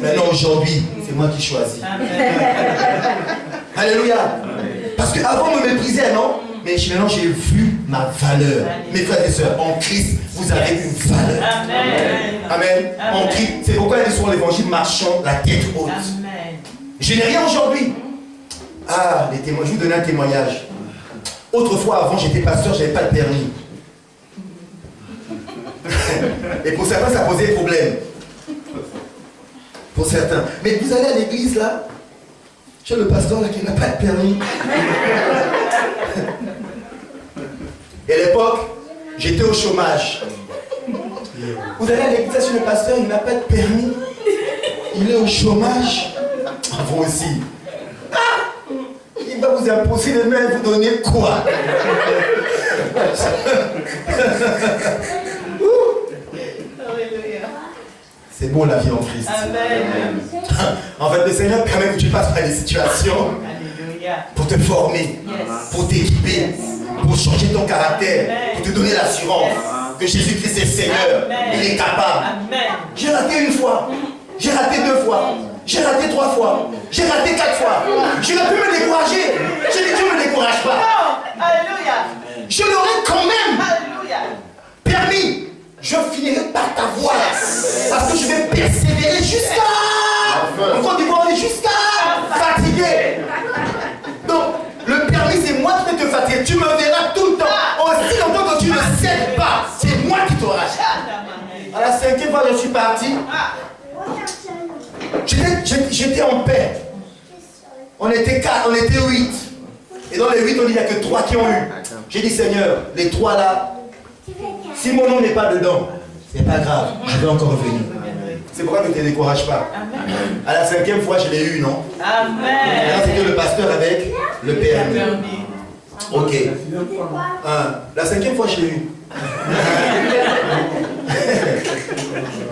Maintenant, aujourd'hui, c'est moi qui choisis. Alléluia. Parce qu'avant, on me méprisait, non? Mais maintenant, j'ai vu ma valeur. Mes frères et sœurs, en Christ, vous avez une valeur. Amen. En Christ. C'est pourquoi il y a souvent l'évangile marchant la tête haute. Je n'ai rien aujourd'hui. Ah, les témoins, je vais vous donner un témoignage. Autrefois, avant, j'étais pasteur, je n'avais pas de permis. Et pour certains, ça posait problème. Pour certains. Mais vous allez à l'église là, j'ai le pasteur là qui n'a pas de permis. Et à l'époque, j'étais au chômage. Vous allez à l'église, là, sur le pasteur, il n'a pas de permis. Il est au chômage. Vous aussi. Ah, il va vous imposer de même vous donner quoi? C'est beau la vie en Christ. Amen. En fait, le Seigneur permet que tu passes par des situations pour te former, pour t'équiper, pour changer ton caractère, pour te donner l'assurance que Jésus-Christ est Seigneur. Il est capable. J'ai raté une fois, j'ai raté 2 fois, j'ai raté 3 fois, j'ai raté 4 fois. Je n'ai pu me décourager. J'ai dit Dieu ne me décourage pas. Je l'aurai quand même permis. Je finirai par t'avoir parce que je vais persévérer jusqu'à en Côte d'Ivoire, on est jusqu'à fatigué. Donc le permis c'est moi qui vais te fatiguer. Tu me verras tout le temps. Aussi longtemps que tu ne cèdes pas, c'est moi qui t'aurai. À la 5e fois je suis parti. J'étais en paix. On était 4, on était 8. Et dans les 8 on dit il n'y a que 3 qui ont eu. J'ai dit Seigneur, les 3 là, Si mon nom n'est pas dedans, c'est pas grave, je vais encore revenir. C'est pourquoi ne te décourage pas. À la 5e fois, je l'ai eu, non? Là, c'était le pasteur avec le permis. Ok. La 5e fois, je l'ai eu.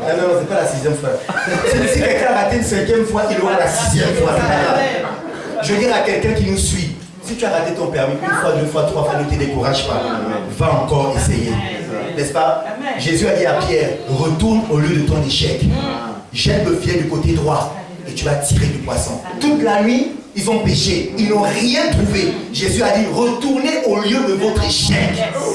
Ah non, c'est pas la 6e fois. Si quelqu'un a raté une 5e fois, il aura la 6e fois. Je veux dire à quelqu'un qui nous suit, si tu as raté ton permis une fois, deux fois, trois fois, ne te décourage pas. Va encore essayer. N'est-ce pas? Jésus a dit à Pierre, retourne au lieu de ton échec. Jette le filet du côté droit et tu vas tirer du poisson. Toute la nuit, ils ont péché. Ils n'ont rien trouvé. Jésus a dit, retournez au lieu de votre échec.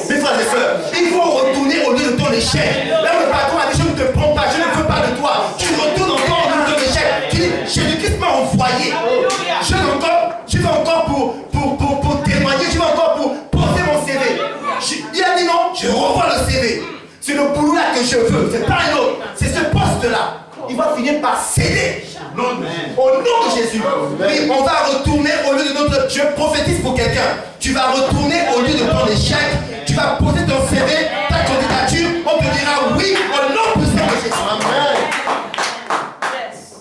Mes frères et sœurs, il faut retourner au lieu de ton échec. Là, le patron a dit, je ne te prends pas, je ne veux pas de toi. Tu retournes encore au lieu de ton échec. Tu dis, Jésus-Christ m'a envoyé. Je vais encore pour témoigner, je vais encore pour porter mon CV. Il a dit non, je revois le CV. C'est le boulot là que je veux, c'est pas un autre. C'est ce poste-là. Il va finir par céder. Au nom de Jésus. Oui, on va retourner au lieu de notre... Je prophétise pour quelqu'un. Tu vas retourner au lieu de ton échec. Tu vas poser ton CV, ta candidature. On te dira oui au nom puissant de Jésus. Amen.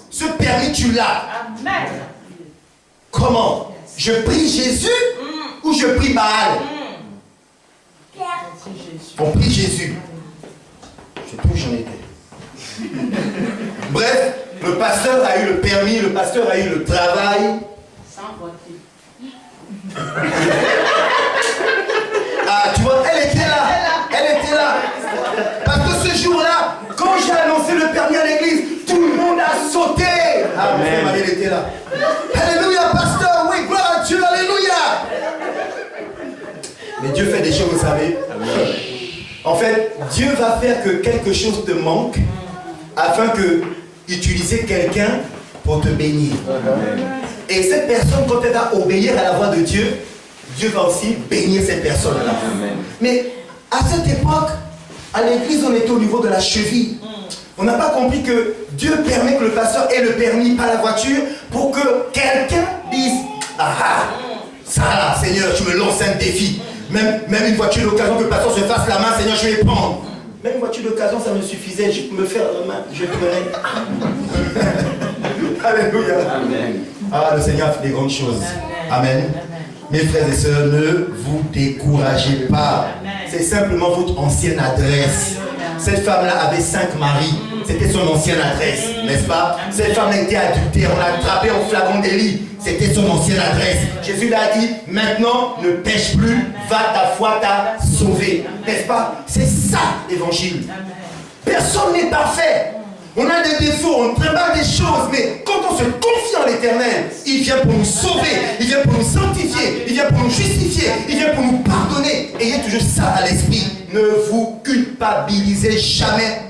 Ce permis, tu l'as. Comment? Je prie Jésus ou je prie Baal? On prie Jésus. Je sais plus où j'en étais. Bref, le pasteur a eu le permis, le pasteur a eu le travail. Sans voter. Ah, tu vois, elle était là. Elle était là. Parce que ce jour-là, quand j'ai annoncé le permis à l'église, tout le monde a sauté. Ah, mon frère Marie, elle était là. Alléluia, pasteur, oui, gloire à Dieu, alléluia. Mais Dieu fait des choses, vous savez. En fait, Dieu va faire que quelque chose te manque afin que utiliser quelqu'un pour te bénir. Et cette personne, quand elle va obéir à la voix de Dieu, Dieu va aussi bénir cette personne-là. Mais à cette époque, à l'église, on était au niveau de la cheville. On n'a pas compris que Dieu permet que le pasteur ait le permis, pas la voiture, pour que quelqu'un dise, ah, ça là, Seigneur, tu me lances un défi. Même une voiture d'occasion que le pasteur se fasse la main, Seigneur, je vais prendre. Même une voiture d'occasion, ça me suffisait. Je peux me faire la main, je pleurais. Alléluia. Amen. Ah, le Seigneur fait des grandes choses. Amen. Amen. Mes frères et sœurs, ne vous découragez pas. C'est simplement votre ancienne adresse. Cette femme-là avait 5 maris. C'était son ancienne adresse, n'est-ce pas? Cette femme était adultère. On l'a attrapée en flagrant délit. C'était son ancienne adresse. Jésus l'a dit, maintenant ne pêche plus, va, ta foi t'a sauvé. N'est-ce pas? C'est ça l'évangile. Personne n'est parfait. On a des défauts, on trimballe des choses, mais quand on se confie en l'Éternel, il vient pour nous sauver, il vient pour nous sanctifier, il vient pour nous justifier, il vient pour nous pardonner. Ayez toujours ça à l'esprit. Ne vous culpabilisez jamais.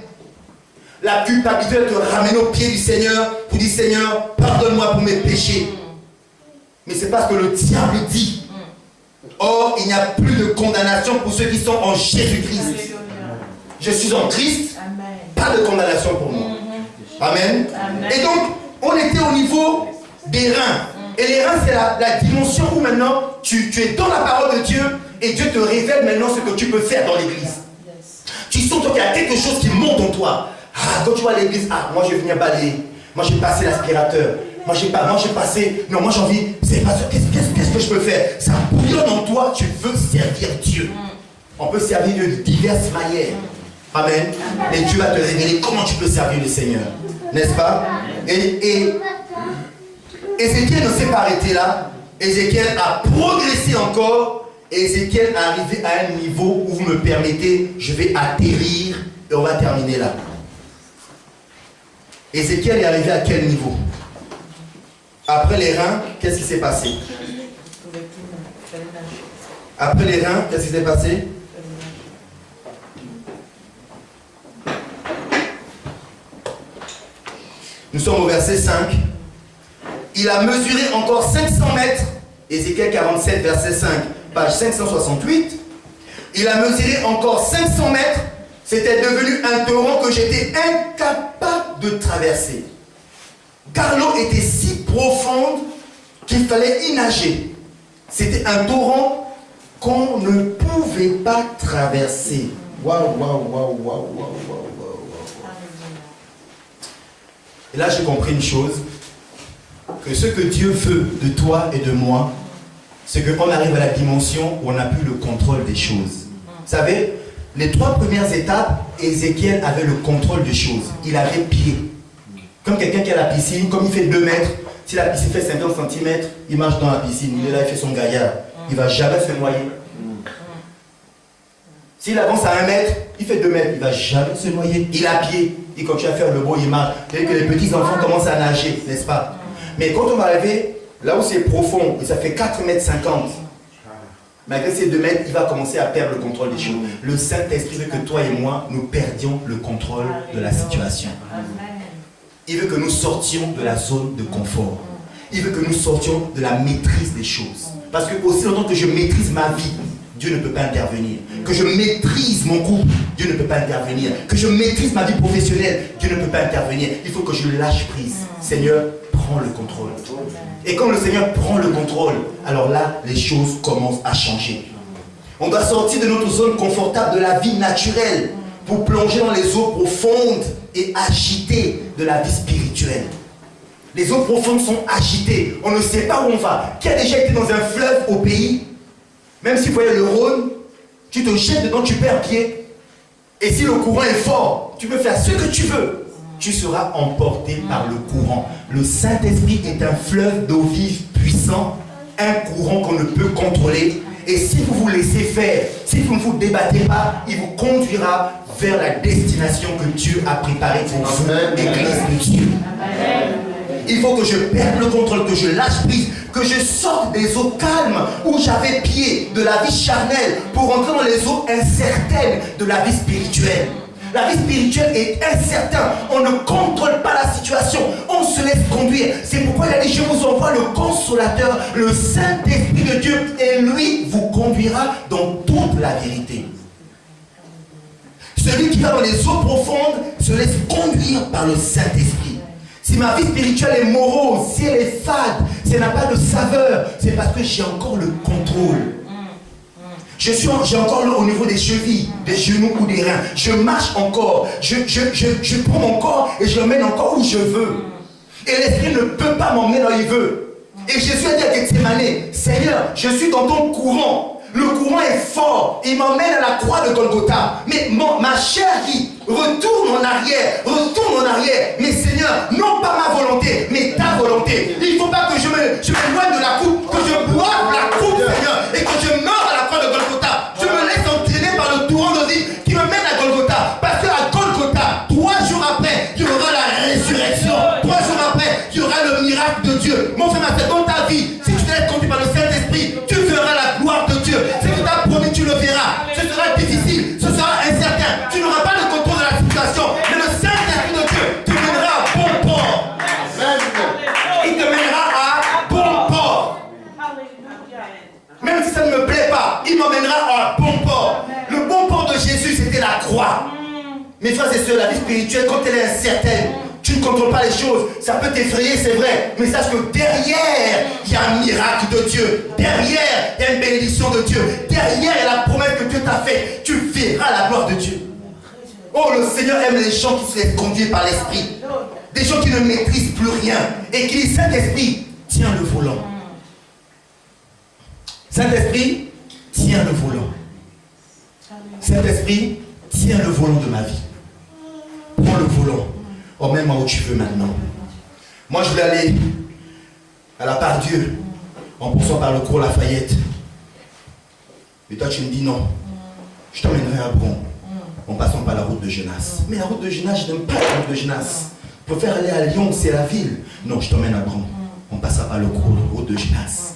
La culpabilité te ramène au pied du Seigneur pour dire, Seigneur, pardonne-moi pour mes péchés. Mais c'est parce que le diable dit. Or, il n'y a plus de condamnation pour ceux qui sont en Jésus-Christ. Je suis en Christ, pas de condamnation pour moi. Amen. Et donc, on était au niveau des reins. Et les reins, c'est la dimension où maintenant, tu es dans la parole de Dieu et Dieu te révèle maintenant ce que tu peux faire dans l'église. Tu sens qu'il y a quelque chose qui monte en toi. Ah, quand tu vas à l'église, moi je vais venir balayer. Moi j'ai passé l'aspirateur. Moi j'ai passé. Non, moi j'ai envie. C'est pas sûr. Qu'est-ce que je peux faire? Ça bouillonne en toi. Tu veux servir Dieu. On peut servir de diverses manières. Amen. Et Dieu va te révéler comment tu peux servir le Seigneur. N'est-ce pas? Et Ézéchiel ne s'est pas arrêté là. Ézéchiel a progressé encore. Et Ézéchiel est arrivé à un niveau où vous me permettez, je vais atterrir et on va terminer là. Ézéchiel est arrivé à quel niveau? Après les reins, qu'est-ce qui s'est passé? Après les reins, qu'est-ce qui s'est passé? Nous sommes au verset 5. Il a mesuré encore 500 mètres. Ézéchiel 47, verset 5, page 568. Il a mesuré encore 500 mètres. C'était devenu un torrent que j'étais incapable de traverser. Car l'eau était si profonde qu'il fallait y nager. C'était un torrent qu'on ne pouvait pas traverser. Waouh. Et là, j'ai compris une chose, que ce que Dieu veut de toi et de moi, c'est qu'on arrive à la dimension où on n'a plus le contrôle des choses. Vous savez, les 3 premières étapes, Ézéchiel avait le contrôle des choses. Il avait pied. Comme quelqu'un qui a la piscine, comme il fait 2 mètres, si la piscine fait 50 cm, il marche dans la piscine, il est là, il fait son gaillard. Il ne va jamais se noyer. S'il avance à 1 mètre, il fait 2 mètres, il ne va jamais se noyer. Il a pied, il continue à faire le beau, il marche. Dès que les petits enfants commencent à nager, n'est-ce pas? Mais quand on va arriver là où c'est profond, et ça fait 4,50 mètres, malgré ces 2 mètres, il va commencer à perdre le contrôle des choses. Le Saint-Esprit veut que toi et moi, nous perdions le contrôle de la situation. Il veut que nous sortions de la zone de confort. Il veut que nous sortions de la maîtrise des choses. Parce que aussi longtemps que je maîtrise ma vie, Dieu ne peut pas intervenir. Que je maîtrise mon couple, Dieu ne peut pas intervenir. Que je maîtrise ma vie professionnelle, Dieu ne peut pas intervenir. Il faut que je lâche prise. Seigneur, prends le contrôle. Et quand le Seigneur prend le contrôle, alors là, les choses commencent à changer. On doit sortir de notre zone confortable de la vie naturelle pour plonger dans les eaux profondes et agitées de la vie spirituelle. Les eaux profondes sont agitées. On ne sait pas où on va. Qui a déjà été dans un fleuve au pays? Même si vous voyez le Rhône, tu te jettes dedans, tu perds pied. Et si le courant est fort, tu peux faire ce que tu veux. Tu seras emporté par le courant. Le Saint-Esprit est un fleuve d'eau vive puissant, un courant qu'on ne peut contrôler. Et si vous vous laissez faire, si vous ne vous débattez pas, il vous conduira vers la destination que Dieu a préparée pour vous, Église de Dieu. Il faut que je perde le contrôle, que je lâche prise, que je sorte des eaux calmes où j'avais pied de la vie charnelle pour entrer dans les eaux incertaines de la vie spirituelle. La vie spirituelle est incertaine. On ne contrôle pas la situation. On se laisse conduire. C'est pourquoi il a dit, je vous envoie le consolateur, le Saint-Esprit de Dieu, et lui vous conduira dans toute la vérité. Celui qui va dans les eaux profondes se laisse conduire par le Saint-Esprit. Si ma vie spirituelle est morose, si elle est fade, si elle n'a pas de saveur, c'est parce que j'ai encore le contrôle. J'ai encore au niveau des chevilles, des genoux ou des reins. Je marche encore. Je prends mon corps et je l'emmène encore où je veux. Et l'esprit ne peut pas m'emmener là où il veut. Et Jésus a dit à Gethsémanée, Seigneur, je suis dans ton courant. Le courant est fort. Il m'emmène à la croix de Golgotha. Mais ma chair dit, retourne en arrière. Mais Seigneur, non pas ma volonté, mais ta volonté. Il ne faut pas que je m'éloigne de la coupe, que je boive la coupe, Seigneur, et que je meure à la croix de Golgotha. Je me laisse entraîner par le torrent de vie qui me mène à Golgotha. Parce qu'à Golgotha, 3 jours après, il y aura la résurrection. 3 jours après, il y aura le miracle de Dieu. Mon frère, c'est dans ta vie. Si tu te laisses conduire par le Saint-Esprit, tu verras la gloire de Dieu. Ce que tu as promis, tu le verras. Ce sera difficile, ce sera incertain. Tu n'auras pas le contrôle de la situation. Mais le Saint-Esprit de Dieu te mènera à bon port. Il te mènera à bon port. Même si ça ne me plaît pas, il m'emmènera à bon port. Le bon port de Jésus, c'était la croix. Mes frères et sœurs, la vie spirituelle, quand elle est incertaine, tu ne contrôles pas les choses, ça peut t'effrayer, c'est vrai, mais sache que derrière, il y a un miracle de Dieu. Derrière, il y a une bénédiction de Dieu. Derrière, il y a la promesse que Dieu t'a faite. Tu verras la gloire de Dieu. Oh, le Seigneur aime les gens qui se laissent conduire par l'Esprit. Des gens qui ne maîtrisent plus rien. Et qui disent, Saint-Esprit, tiens le volant. Saint-Esprit, tiens le volant. Saint-Esprit, tiens le volant de ma vie. Prends le volant. Emmène-moi où tu veux maintenant. Moi, je voulais aller à la part Dieu en poussant par le cours Lafayette. Mais toi, tu me dis non. Je t'emmènerai à Bron en passant par la route de Genasse. Mais la route de Genasse, je n'aime pas la route de Genasse. Je préfère aller à Lyon, c'est la ville. Non, je t'emmène à Bron. On passera par le cours, la route de Genasse.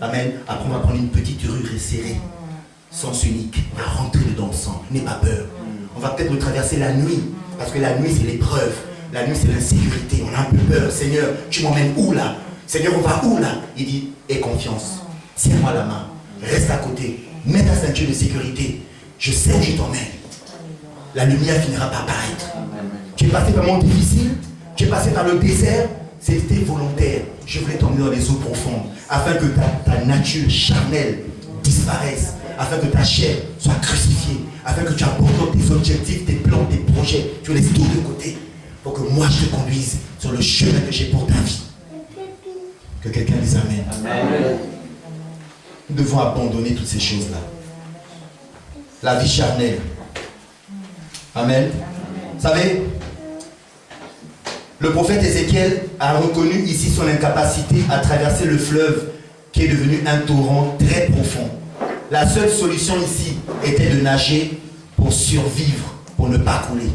Amen. Après, on va prendre une petite rue resserrée, sens unique. On va rentrer dedans ensemble. N'aie pas peur. On va peut-être le traverser la nuit. Parce que la nuit, c'est l'épreuve. La nuit, c'est l'insécurité. On a un peu peur. Seigneur, tu m'emmènes où là? Seigneur, on va où là? Il dit, aie confiance. Tiens-moi la main. Reste à côté. Mets ta ceinture de sécurité. Je sais où je t'emmène. La lumière finira par paraître. Tu es passé par un moment difficile. Tu es passé par le désert. C'était volontaire. Je voulais t'emmener dans les eaux profondes. Afin que ta nature charnelle disparaisse. afin que ta chair soit crucifiée, afin que tu abandonnes tes objectifs, tes plans, tes projets, tu laisses tout de côté pour que moi je te conduise sur le chemin que j'ai pour ta vie. Que quelqu'un dise Amen. Amen. Nous devons abandonner toutes ces choses-là. La vie charnelle. Amen. Vous savez, le prophète Ézéchiel a reconnu ici son incapacité à traverser le fleuve qui est devenu un torrent très profond. La seule solution ici était de nager pour survivre, pour ne pas couler.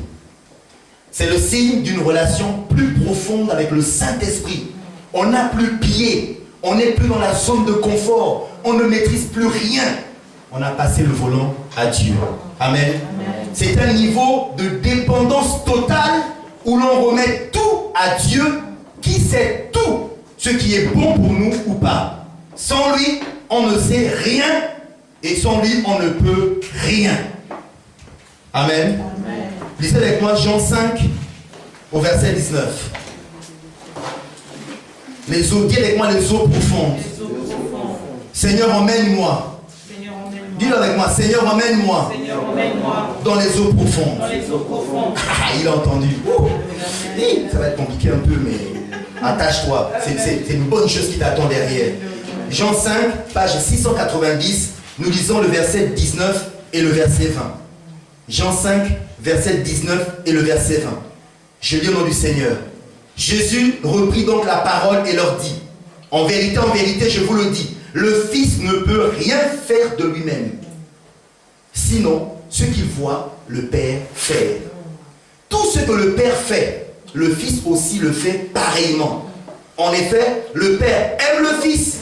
C'est le signe d'une relation plus profonde avec le Saint-Esprit. On n'a plus pied, on n'est plus dans la zone de confort, on ne maîtrise plus rien. On a passé le volant à Dieu. Amen. C'est un niveau de dépendance totale où l'on remet tout à Dieu qui sait tout ce qui est bon pour nous ou pas. Sans lui, on ne sait rien et sans lui, on ne peut rien. Amen. Amen. Lisez avec moi Jean 5 au verset 19. Les eaux, dis avec moi les eaux profondes. Seigneur, emmène-moi. Dis-le avec moi, Seigneur, emmène-moi dans les eaux profondes. Ah, il a entendu. Ça va être compliqué un peu, mais attache-toi. C'est une bonne chose qui t'attend derrière. Jean 5, page 690, nous lisons le verset 19 et le verset 20. Jean 5, verset 19 et le verset 20. Je lis au nom du Seigneur. Jésus reprit donc la parole et leur dit, en vérité, je vous le dis, le Fils ne peut rien faire de lui-même. Sinon, ce qu'il voit le Père faire. Tout ce que le Père fait, le Fils aussi le fait pareillement. En effet, le Père aime le Fils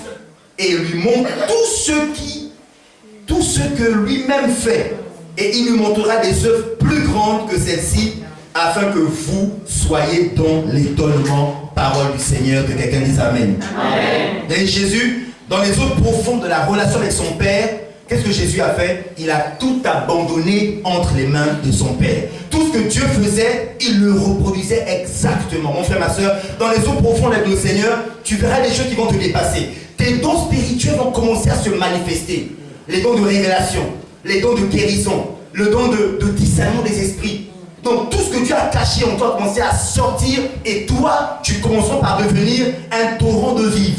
et lui montre tout ce que lui-même fait. Et il lui montrera des œuvres plus grandes que celles-ci, afin que vous soyez dans l'étonnement. Parole du Seigneur, que quelqu'un dise Amen. Amen. Et Jésus, dans les eaux profondes de la relation avec son Père, qu'est-ce que Jésus a fait? Il a tout abandonné entre les mains de son Père. Tout ce que Dieu faisait, il le reproduisait exactement. Mon frère, ma soeur, dans les eaux profondes avec le Seigneur, tu verras des choses qui vont te dépasser. Tes dons spirituels vont commencer à se manifester. Les dons de révélation, les dons de guérison, le don de discernement des esprits. Donc tout ce que Dieu a caché en toi va commencer à sortir et toi, tu commenceras par devenir un torrent de vie.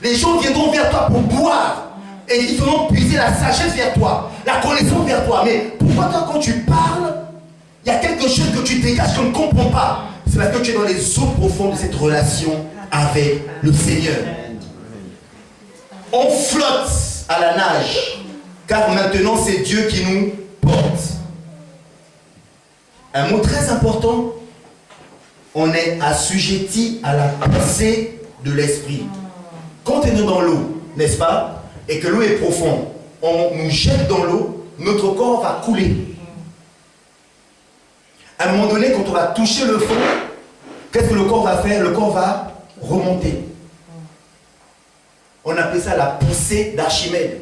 Les gens viendront vers toi pour boire et ils feront puiser la sagesse vers toi, la connaissance vers toi. Mais pourquoi toi, quand tu parles, il y a quelque chose que tu dégages qu'on ne comprend pas? C'est parce que tu es dans les eaux profondes de cette relation avec le Seigneur. On flotte à la nage, car maintenant c'est Dieu qui nous porte. Un mot très important, on est assujetti à la pensée de l'esprit. Quand on est dans l'eau, n'est-ce pas, et que l'eau est profonde, on nous jette dans l'eau, notre corps va couler. À un moment donné, quand on va toucher le fond, qu'est-ce que le corps va faire? Le corps va remonter. On appelle ça la poussée d'Archimède.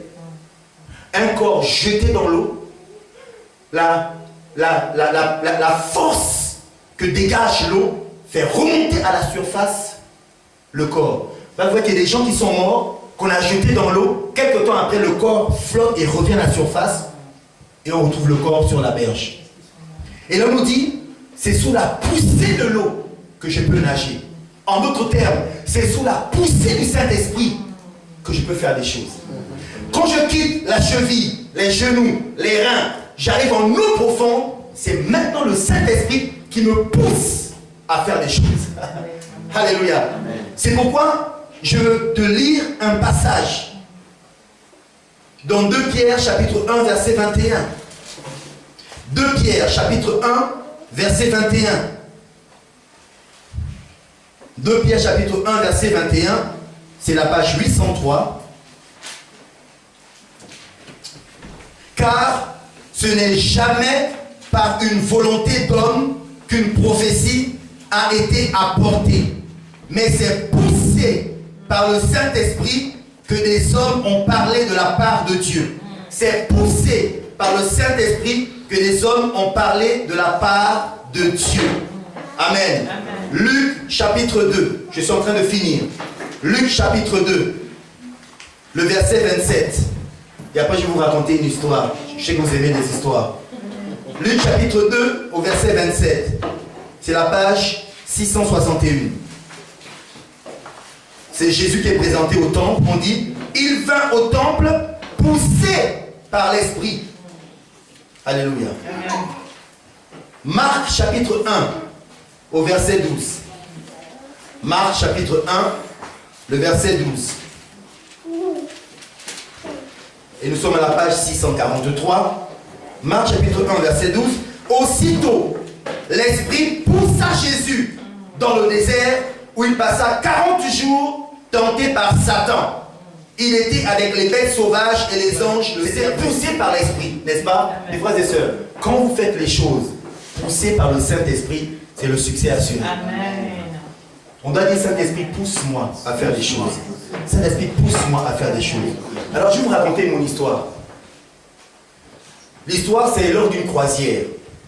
Un corps jeté dans l'eau, la force que dégage l'eau fait remonter à la surface le corps. Vous voyez qu'il y a des gens qui sont morts, qu'on a jetés dans l'eau, quelques temps après le corps flotte et revient à la surface et on retrouve le corps sur la berge. Et là on nous dit, c'est sous la poussée de l'eau que je peux nager. En d'autres termes, c'est sous la poussée du Saint-Esprit que je peux faire des choses. Quand je quitte la cheville, les genoux, les reins, j'arrive en eau profonde, c'est maintenant le Saint-Esprit qui me pousse à faire des choses. Alléluia. C'est pourquoi je veux te lire un passage dans 2 Pierre chapitre 1 verset 21. 2 Pierre chapitre 1 verset 21. 2 Pierre chapitre 1 verset 21, c'est la page 803. Car ce n'est jamais par une volonté d'homme qu'une prophétie a été apportée, mais c'est poussé par le Saint-Esprit que des hommes ont parlé de la part de Dieu. C'est poussé par le Saint-Esprit que des hommes ont parlé de la part de Dieu. Amen. Amen. Luc chapitre 2, je suis en train de finir. Luc chapitre 2, le verset 27. Et après, je vais vous raconter une histoire. Je sais que vous aimez les histoires. Luc chapitre 2, au verset 27. C'est la page 661. C'est Jésus qui est présenté au temple. On dit, il vint au temple poussé par l'Esprit. Alléluia. Marc chapitre 1, au verset 12. Marc chapitre 1, le verset 12. Et nous sommes à la page 643. Marc chapitre 1, verset 12. Aussitôt, l'Esprit poussa Jésus dans le désert où il passa 40 jours tenté par Satan. Il était avec les bêtes sauvages et les anges. C'était poussé par l'Esprit, n'est-ce pas, mes frères et sœurs? Quand vous faites les choses poussées par le Saint-Esprit, c'est le succès assuré. Amen. On doit dire, Saint-Esprit, pousse-moi à faire des choses. Saint-Esprit, pousse-moi à faire des choses. Alors, je vais vous raconter mon histoire. L'histoire, c'est lors d'une croisière.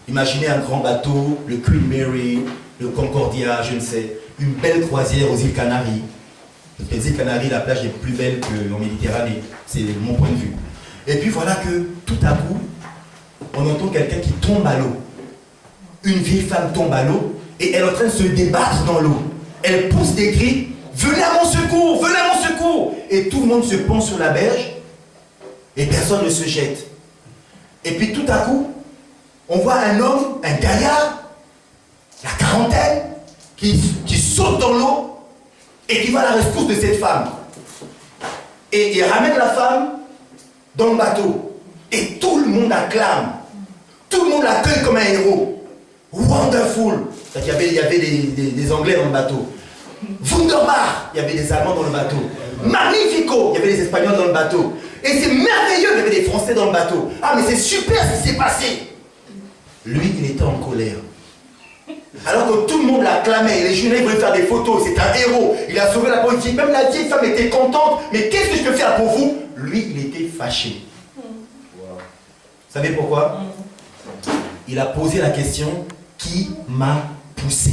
Imaginez un grand bateau, le Queen Mary, le Concordia, je ne sais, une belle croisière aux îles Canaries. Parce que les îles Canaries, la plage est plus belle qu'en Méditerranée. C'est mon point de vue. Et puis voilà que, tout à coup, on entend quelqu'un qui tombe à l'eau. Une vieille femme tombe à l'eau et elle est en train de se débattre dans l'eau. Elle pousse des cris, venez à mon secours, venez à mon secours. Et tout le monde se pend sur la berge et personne ne se jette. Et puis tout à coup, on voit un homme, un gaillard, la quarantaine, qui saute dans l'eau et qui va à la rescousse de cette femme. Et il ramène la femme dans le bateau. Et tout le monde acclame. Tout le monde l'accueille comme un héros. Wonderful. Il y avait des Anglais dans le bateau. Wunderbar. Il y avait des Allemands dans le bateau. Magnifico. Il y avait des Espagnols dans le bateau. Et c'est merveilleux. Il y avait des Français dans le bateau. Ah, mais c'est super ce qui s'est passé. Lui, il était en colère. Alors que tout le monde l'acclamait, et les journalistes voulaient faire des photos, c'est un héros, il a sauvé la politique, même la vieille femme était contente, mais qu'est-ce que je peux faire pour vous? Lui, il était fâché. Vous savez pourquoi? Il a posé la question, qui m'a poussé?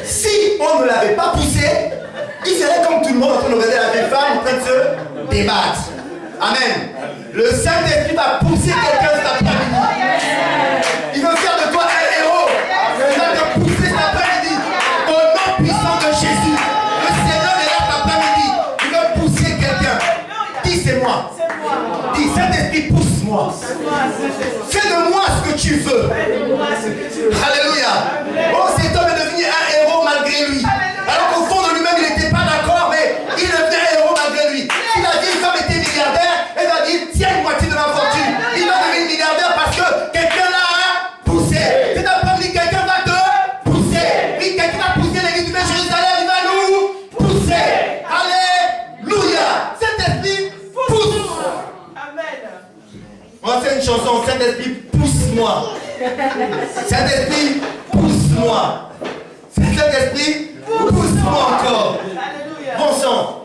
Si on ne l'avait pas poussé, il serait comme tout le monde en train de regarder la vieille femme en train de se débattre. Amen. Le Saint-Esprit va pousser quelqu'un cet après-midi. Il veut faire de toi un héros. Il va te pousser cet après-midi. Au nom puissant de Jésus. Le Seigneur est là cet après-midi. Il veut pousser quelqu'un. Dis, c'est moi. Dis, Saint-Esprit, pousse-moi. Fais de moi ce que tu veux. Alléluia. Oh, cet homme est devenu un héros malgré lui. Alors qu'au fond de lui-même, il n'était pas d'accord, mais il devenait un héros malgré lui. Si la vieille femme était milliardaire, elle va dire, tiens une moitié de ma fortune. Il va devenir milliardaire parce que quelqu'un l'a poussé. C'est après-midi, quelqu'un va te pousser. Oui, quelqu'un va pousser l'église du Jérusalem, il va nous pousser. Alléluia. Saint-Esprit, pousse. Amen. On va faire une chanson, Saint-Esprit, pousse-moi. Saint-Esprit, pousse-moi. Saint-Esprit, pousse-moi encore. Alléluia. Bon sang.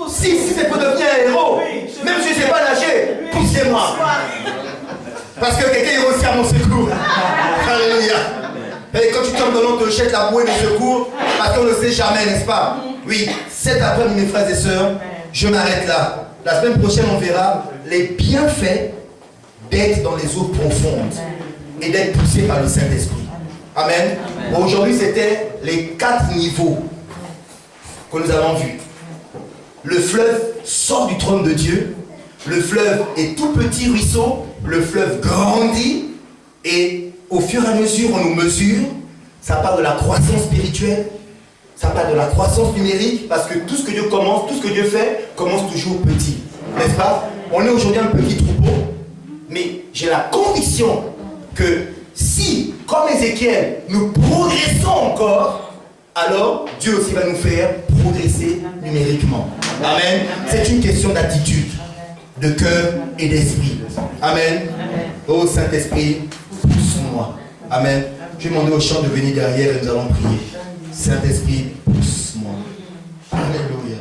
Si c'est pour devenir un héros, même si je ne sais pas nager, poussez-moi. Parce que quelqu'un est aussi à mon secours. Alléluia. Et quand tu tombes dans l'eau, on te jette la bouée de secours, parce qu'on ne sait jamais, n'est-ce pas? Oui, cet après-midi, mes frères et sœurs, je m'arrête là. La semaine prochaine, on verra les bienfaits d'être dans les eaux profondes et d'être poussé par le Saint-Esprit. Amen. Bon, aujourd'hui, c'était les 4 niveaux que nous avons vus. Le fleuve sort du trône de Dieu. Le fleuve est tout petit ruisseau. Le fleuve grandit. Et au fur et à mesure, on nous mesure. Ça parle de la croissance spirituelle. Ça parle de la croissance numérique. Parce que tout ce que Dieu commence, tout ce que Dieu fait, commence toujours petit. N'est-ce pas? On est aujourd'hui un petit troupeau. Mais j'ai la conviction que si, comme Ézéchiel, nous progressons encore, alors Dieu aussi va nous faire progresser numériquement. Amen. C'est une question d'attitude, de cœur et d'esprit. Amen. Oh Saint-Esprit, pousse-moi. Amen. Je vais demander au chant de venir derrière et nous allons prier. Saint-Esprit, pousse-moi. Alléluia.